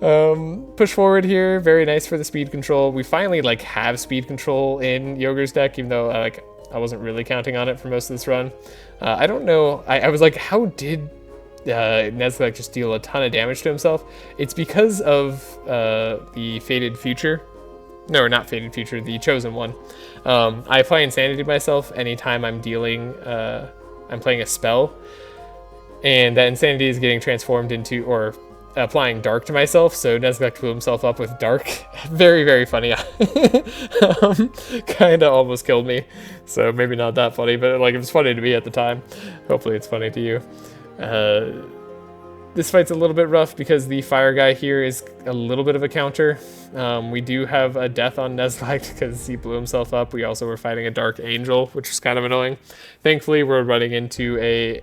Speaker 1: Push forward here, very nice for the speed control. We finally like have speed control in Yogger's deck, even though I wasn't really counting on it for most of this run. I don't know, I was like, how did Nuzlocke just deal a ton of damage to himself? It's because of the Fated Future. No, not Fated Future, the Chosen One. I apply Insanity to myself anytime I'm dealing, I'm playing a spell, and that Insanity is getting transformed into, or applying Dark to myself, so Nuzlocke blew himself up with Dark. Very, very funny. Kinda almost killed me, so maybe not that funny, but like it was funny to me at the time. Hopefully it's funny to you. This fight's a little bit rough because the fire guy here is a little bit of a counter. We do have a death on Nuzlocke because he blew himself up. We also were fighting a Dark Angel, which was kind of annoying. Thankfully, we're running into a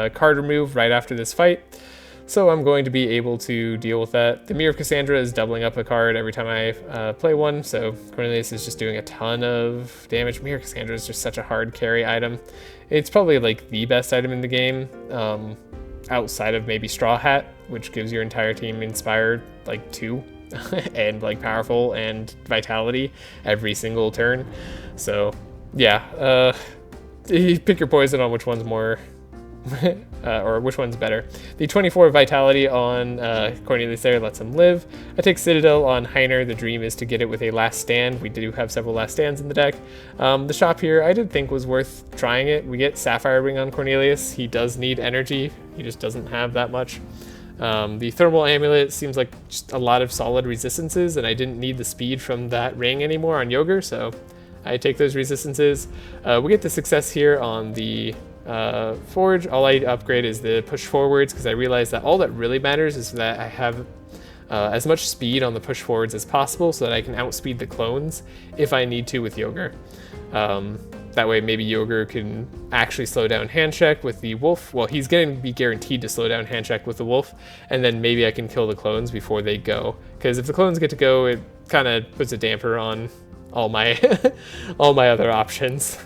Speaker 1: card remove right after this fight, so I'm going to be able to deal with that. The Mirror of Cassandra is doubling up a card every time I play one, so Cornelius is just doing a ton of damage. Mirror of Cassandra is just such a hard carry item. It's probably like the best item in the game. Outside of maybe Straw Hat, which gives your entire team Inspired like 2 and like Powerful and Vitality every single turn. So yeah, pick your poison on which one's more or which one's better. The 24 Vitality on Cornelius there lets him live. I take Citadel on Heiner. The dream is to get it with a last stand. We do have several last stands in the deck. The shop here I did think was worth trying it. We get Sapphire Ring on Cornelius. He does need energy. He just doesn't have that much. The Thermal Amulet seems like just a lot of solid resistances, and I didn't need the speed from that ring anymore on Yogger, so I take those resistances. We get the success here on the Forge. All I upgrade is the push forwards, because I realize that all that really matters is that I have as much speed on the push forwards as possible so that I can outspeed the clones if I need to with Yogger. That way maybe Yogger can actually slow down Handcheck with the Wolf. Well, he's going to be guaranteed to slow down Handcheck with the Wolf, and then maybe I can kill the clones before they go. Because if the clones get to go, it kind of puts a damper on all my all my other options.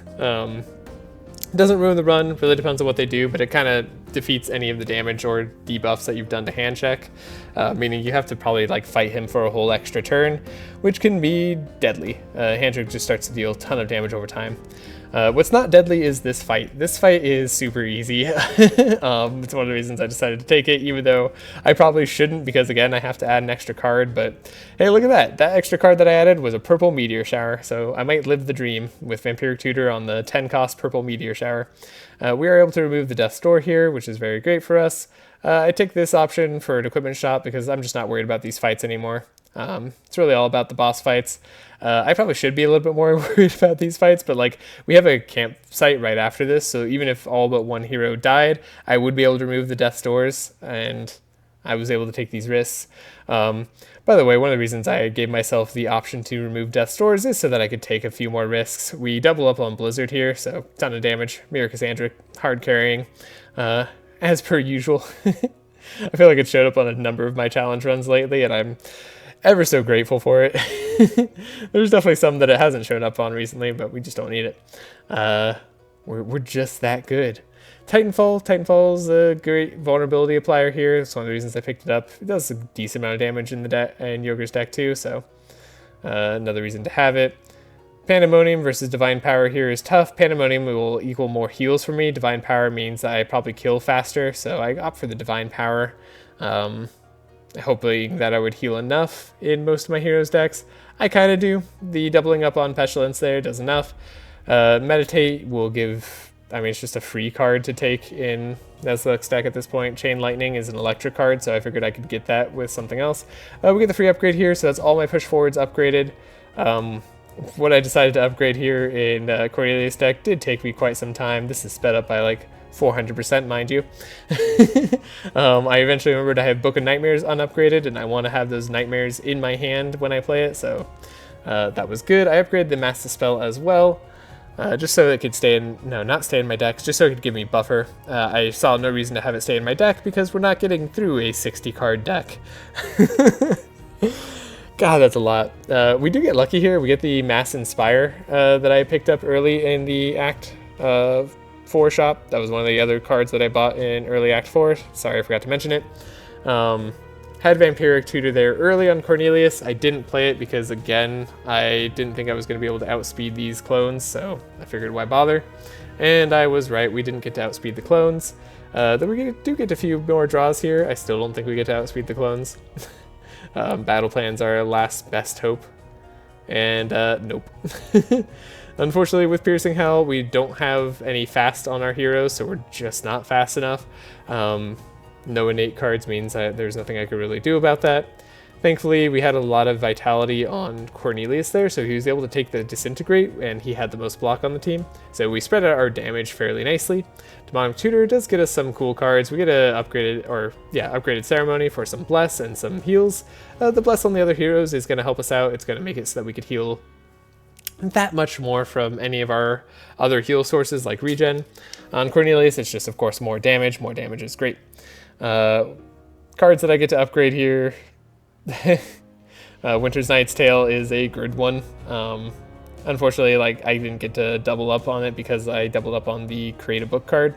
Speaker 1: Doesn't ruin the run, really depends on what they do, but it kind of defeats any of the damage or debuffs that you've done to Handcheck, meaning you have to probably like fight him for a whole extra turn, which can be deadly. Handcheck just starts to deal a ton of damage over time. What's not deadly is this fight. This fight is super easy. It's one of the reasons I decided to take it, even though I probably shouldn't, because again, I have to add an extra card, but hey, look at that. That extra card that I added was a purple Meteor Shower, so I might live the dream with Vampiric Tutor on the 10 cost purple Meteor Shower. We are able to remove the Death's Door here, which is very great for us. I take this option for an equipment shop because I'm just not worried about these fights anymore. It's really all about the boss fights. I probably should be a little bit more worried about these fights, but like we have a campsite right after this, so even if all but one hero died, I would be able to remove the Death's Doors, and I was able to take these risks. By the way, one of the reasons I gave myself the option to remove Death's Doors is so that I could take a few more risks. We double up on Blizzard here, so ton of damage. Mirror Cassandra, hard carrying, as per usual. I feel like it showed up on a number of my challenge runs lately, and I'm ever so grateful for it. There's definitely some that it hasn't shown up on recently, but we just don't need it. We're just that good. Titanfall's a great vulnerability applier here. It's one of the reasons I picked it up. It does a decent amount of damage in Yogger's deck too, so another reason to have it. Pandemonium versus Divine Power here is tough. Pandemonium will equal more heals for me. Divine Power means that I probably kill faster, so I opt for the Divine Power. Hoping that I would heal enough in most of my heroes' decks. I kind of do. The doubling up on Pestilence there does enough. Meditate will give... I mean, it's just a free card to take in Nuzlocke's deck at this point. Chain Lightning is an electric card, so I figured I could get that with something else. We get the free upgrade here, so that's all my push forwards upgraded. What I decided to upgrade here in Cornelius' deck did take me quite some time. This is sped up by like 400%, mind you. I eventually remembered I have Book of Nightmares unupgraded, and I want to have those nightmares in my hand when I play it, so that was good. I upgraded the Master Spell as well. just so it could stay in, no, not stay in my deck, just so it could give me buffer. I saw no reason to have it stay in my deck because we're not getting through a 60 card deck. God, that's a lot. We do get lucky here. We get the Mass Inspire that I picked up early in the Act 4 shop. That was one of the other cards that I bought in early Act 4. Sorry, I forgot to mention it. Had Vampiric Tutor there early on Cornelius. I didn't play it because, again, I didn't think I was going to be able to outspeed these clones, so I figured why bother. And I was right, we didn't get to outspeed the clones. Then we do get a few more draws here. I still don't think we get to outspeed the clones. Battle plans are our last best hope. And nope. Unfortunately, with Piercing Hell, we don't have any fast on our heroes, so we're just not fast enough. No innate cards means there's nothing I could really do about that. Thankfully, we had a lot of vitality on Cornelius there, so he was able to take the Disintegrate, and he had the most block on the team. So we spread out our damage fairly nicely. Demonic Tutor does get us some cool cards. We get a upgraded Ceremony for some Bless and some heals. The Bless on the other heroes is going to help us out. It's going to make it so that we could heal that much more from any of our other heal sources like Regen. On Cornelius, it's just, of course, more damage. More damage is great. Cards that I get to upgrade here. Winter's Knight's Tale is a good one. Unfortunately, I didn't get to double up on it because I doubled up on the Create a Book card.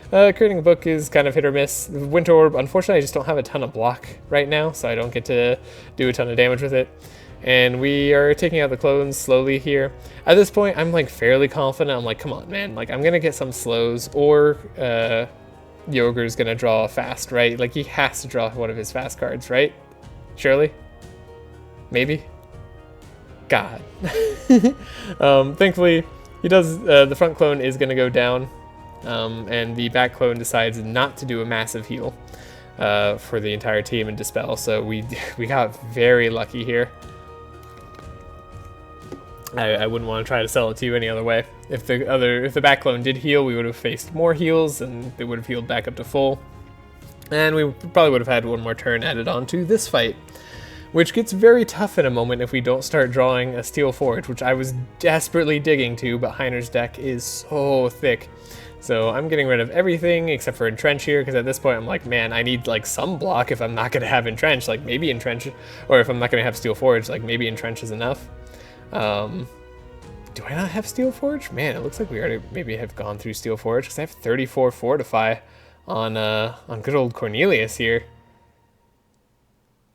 Speaker 1: Creating a book is kind of hit or miss. Winter Orb, unfortunately, I just don't have a ton of block right now, so I don't get to do a ton of damage with it. And we are taking out the clones slowly here. At this point, I'm fairly confident. I'm like, come on, man. I'm gonna get some slows, or Yogger's gonna draw a fast, right? He has to draw one of his fast cards, right? Surely? Maybe? God. Thankfully, he does. The front clone is gonna go down, and the back clone decides not to do a massive heal for the entire team and Dispel. So we got very lucky here. I wouldn't want to try to sell it to you any other way. If the back clone did heal, we would have faced more heals, and they would have healed back up to full. And we probably would have had one more turn added on to this fight, which gets very tough in a moment if we don't start drawing a Steel Forge, which I was desperately digging to, but Heiner's deck is so thick. So I'm getting rid of everything except for Entrench here, because at this point I'm like, man, I need some block if I'm not going to have Entrench. Maybe Entrench, or if I'm not going to have Steel Forge, maybe Entrench is enough. Do I not have Steel Forge? Man, it looks like we already maybe have gone through Steel Forge, because I have 34 Fortify on good old Cornelius here.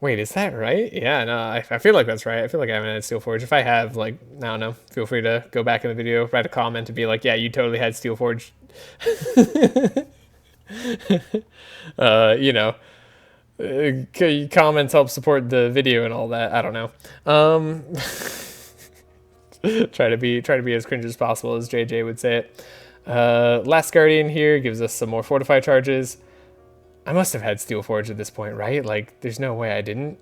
Speaker 1: Wait, is that right? Yeah, no, I feel like that's right. I feel like I haven't had Steel Forge. If I have, I don't know, feel free to go back in the video, write a comment and be like, yeah, you totally had Steel Forge. Comments help support the video and all that. I don't know. Try to be as cringe as possible, as JJ would say it. Last Guardian here gives us some more Fortify charges. I must have had Steel Forge at this point, right? There's no way I didn't.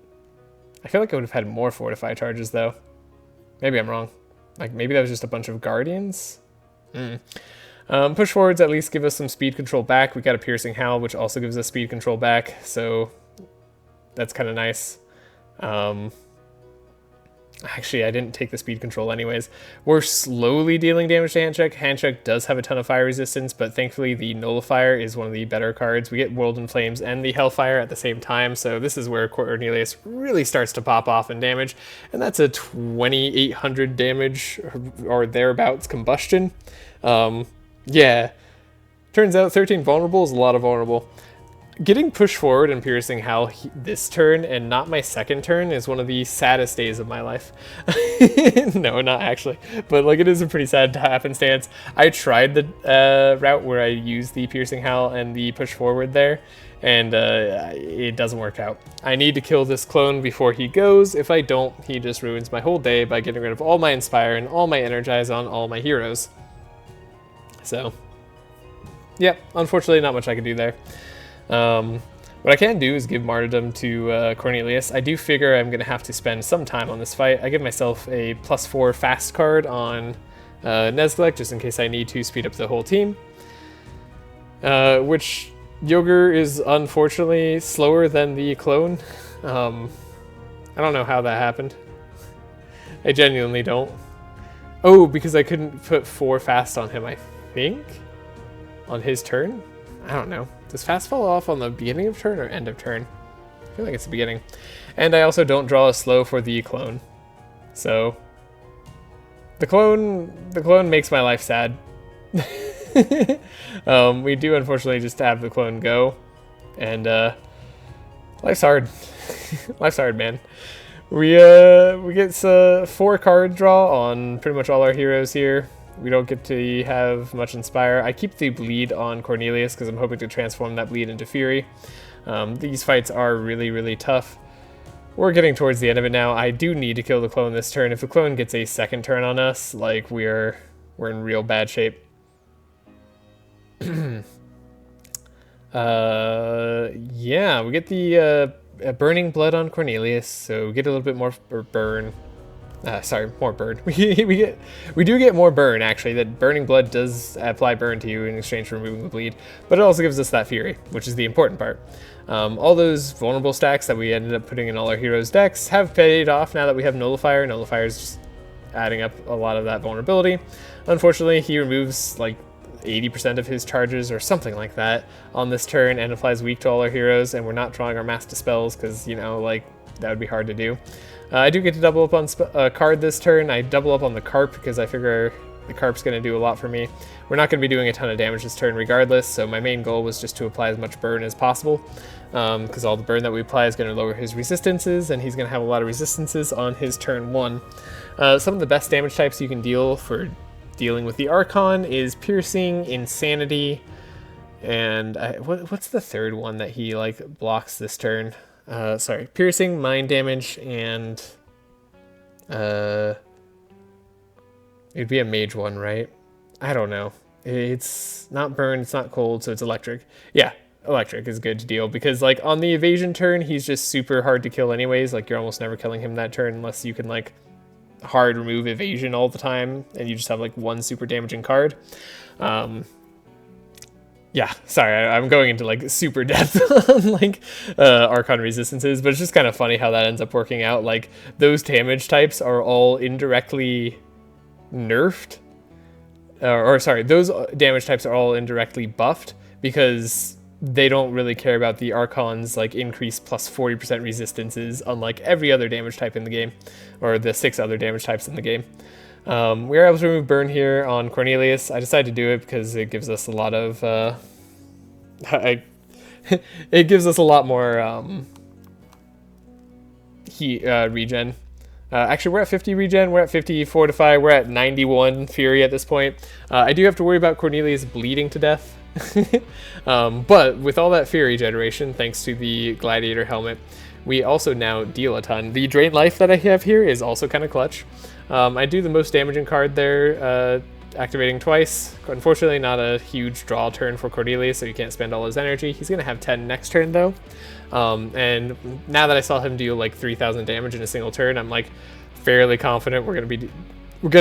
Speaker 1: I feel like I would have had more Fortify charges, though. Maybe I'm wrong. Maybe that was just a bunch of Guardians? Push forwards at least give us some speed control back. We got a Piercing Howl, which also gives us speed control back, so that's kind of nice. Actually, I didn't take the speed control anyways. We're slowly dealing damage to Handcheck. Handcheck does have a ton of fire resistance, but thankfully the Nullifier is one of the better cards. We get World in Flames and the Hellfire at the same time, so this is where Cornelius really starts to pop off in damage, and that's a 2,800 damage or thereabouts combustion. Yeah, turns out 13 vulnerable is a lot of vulnerable. Getting pushed forward and Piercing Howl this turn and not my second turn is one of the saddest days of my life. No, not actually, but it is a pretty sad happenstance. I tried the route where I used the Piercing Howl and the push forward there, and it doesn't work out. I need to kill this clone before he goes. If I don't, he just ruins my whole day by getting rid of all my Inspire and all my Energize on all my heroes. So, yeah, unfortunately not much I can do there. What I can do is give Martyrdom to Cornelius. I do figure I'm going to have to spend some time on this fight. I give myself a +4 fast card on Nezglek just in case I need to speed up the whole team. Which Yogger is unfortunately slower than the clone. I don't know how that happened. I genuinely don't. Oh, because I couldn't put 4 fast on him, I think? On his turn? I don't know. Does fast fall off on the beginning of turn or end of turn? I feel like it's the beginning. And I also don't draw a slow for the clone. So the clone makes my life sad. We do unfortunately just have the clone go. And life's hard. Life's hard, man. We get 4 card draw on pretty much all our heroes here. We don't get to have much Inspire. I keep the bleed on Cornelius because I'm hoping to transform that bleed into Fury. These fights are really, really tough. We're getting towards the end of it now. I do need to kill the clone this turn. If the clone gets a second turn on us, like we're in real bad shape. Yeah, we get the burning blood on Cornelius, so we get a little bit more burn. Sorry, more burn. We do get more burn, actually. That burning blood does apply burn to you in exchange for removing the bleed, but it also gives us that fury, which is the important part. All those vulnerable stacks that we ended up putting in all our heroes' decks have paid off now that we have Nullifier. Nullifier is just adding up a lot of that vulnerability. Unfortunately, he removes like 80% of his charges or something like that on this turn and applies weak to all our heroes, and we're not drawing our mass dispels because, you know, like, that would be hard to do. I do get to double up on card this turn. I double up on the Carp because I figure the Carp's going to do a lot for me. We're not going to be doing a ton of damage this turn regardless, so my main goal was just to apply as much burn as possible, because all the burn that we apply is going to lower his resistances, and he's going to have a lot of resistances on his turn 1. Some of the best damage types you can deal for dealing with the Archon is Piercing, Insanity, and what's the third one that he like blocks this turn? Sorry, Piercing, Mind Damage, and it'd be a mage one, right? I don't know. It's not burn, it's not cold, so it's electric. Yeah, electric is good to deal because like on the evasion turn, he's just super hard to kill anyways. Like you're almost never killing him that turn unless you can like hard remove evasion all the time and you just have like one super damaging card. Yeah, sorry, I'm going into like super depth on like Archon resistances, but it's just kind of funny how that ends up working out. Like those damage types are all indirectly nerfed, or sorry, those damage types are all indirectly buffed because they don't really care about the Archon's like increased plus 40% resistances, unlike every other damage type in the game, or the 6 other damage types in the game. We are able to remove burn here on Cornelius. I decided to do it because it gives us a lot of it gives us a lot more regen. Actually, we're at 50 regen, we're at 50 Fortify, we're at 91 Fury at this point. I do have to worry about Cornelius bleeding to death. But with all that Fury generation, thanks to the Gladiator helmet, we also now deal a ton. The Drain Life that I have here is also kind of clutch. I do the most damaging card there, activating twice. Unfortunately, not a huge draw turn for Cornelius, so he can't spend all his energy. He's going to have 10 next turn, though. And now that I saw him deal like 3,000 damage in a single turn, I'm like fairly confident we're going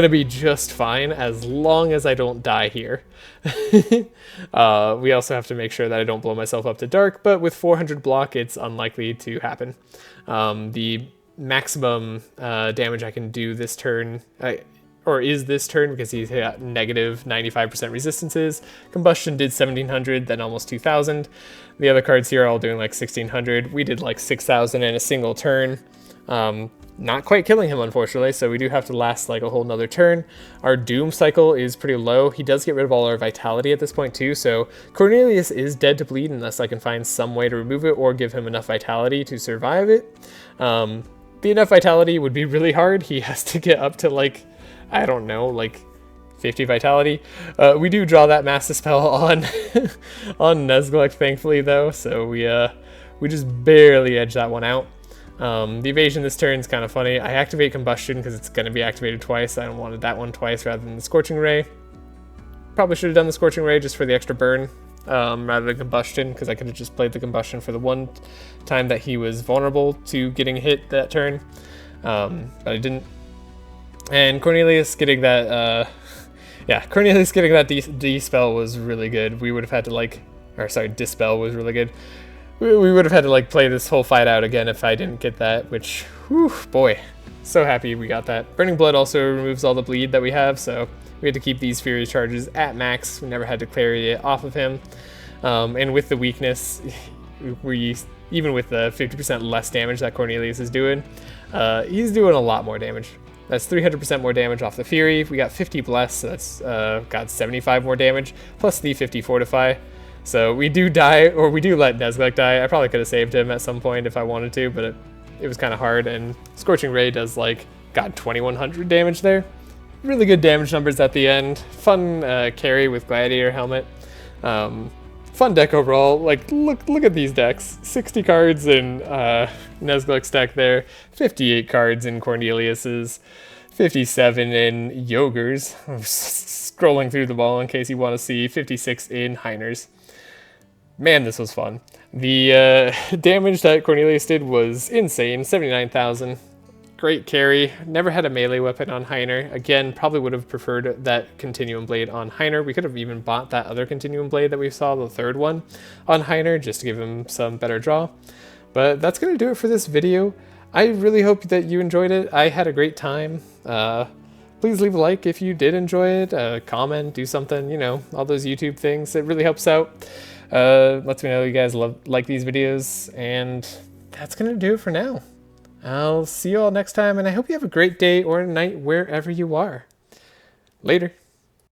Speaker 1: to be just fine as long as I don't die here. We also have to make sure that I don't blow myself up to dark, but with 400 block, it's unlikely to happen. The maximum damage I can do this turn, or is this turn, because he's at negative 95% resistances. Combustion did 1,700, then almost 2,000. The other cards here are all doing like 1,600. We did like 6,000 in a single turn. Not quite killing him, unfortunately, so we do have to last like a whole nother turn. Our Doom cycle is pretty low. He does get rid of all our Vitality at this point too, so Cornelius is dead to bleed unless I can find some way to remove it or give him enough Vitality to survive it. The enough Vitality would be really hard. He has to get up to like, I don't know, like 50 Vitality. We do draw that Mass Dispel on on Nezglek, thankfully, though, so we just barely edge that one out. The evasion this turn is kind of funny. I activate Combustion because it's going to be activated twice. I wanted that one twice rather than the Scorching Ray. Probably should have done the Scorching Ray just for the extra burn rather than Combustion, because I could have just played the Combustion for the one time that he was vulnerable to getting hit that turn. But I didn't. And Cornelius getting that, Cornelius getting that D-Spell was really good. We would have had to like, or sorry, Dispel was really good. we would have had to like play this whole fight out again if I didn't get that, which, whew, boy, so happy we got that. Burning Blood also removes all the bleed that we have, so we had to keep these Fury charges at max. We never had to carry it off of him. And with the weakness, even with the 50% less damage that Cornelius is doing, he's doing a lot more damage. That's 300% more damage off the Fury. We got 50 Bless, so that's got 75 more damage, plus the 50 Fortify. So we do die, or we do let Nezglek die. I probably could have saved him at some point if I wanted to, but it was kind of hard, and Scorching Ray does like, God, 2100 damage there. Really good damage numbers at the end. Fun carry with Gladiator Helmet. Fun deck overall. Like, look at these decks. 60 cards in Nezglek's deck there. 58 cards in Cornelius's. 57 in Yogger's. I'm scrolling through the ball in case you want to see. 56 in Heiner's. Man, this was fun. The damage that Cornelius did was insane. 79,000. Great carry. Never had a melee weapon on Heiner. Again, probably would have preferred that Continuum Blade on Heiner. We could have even bought that other Continuum Blade that we saw, the third one, on Heiner, just to give him some better draw. But that's going to do it for this video. I really hope that you enjoyed it. I had a great time. Please leave a like if you did enjoy it. Comment, do something, you know, all those YouTube things. It really helps out. Lets me know you guys like these videos. And that's going to do it for now. I'll see you all next time, and I hope you have a great day or night wherever you are. Later.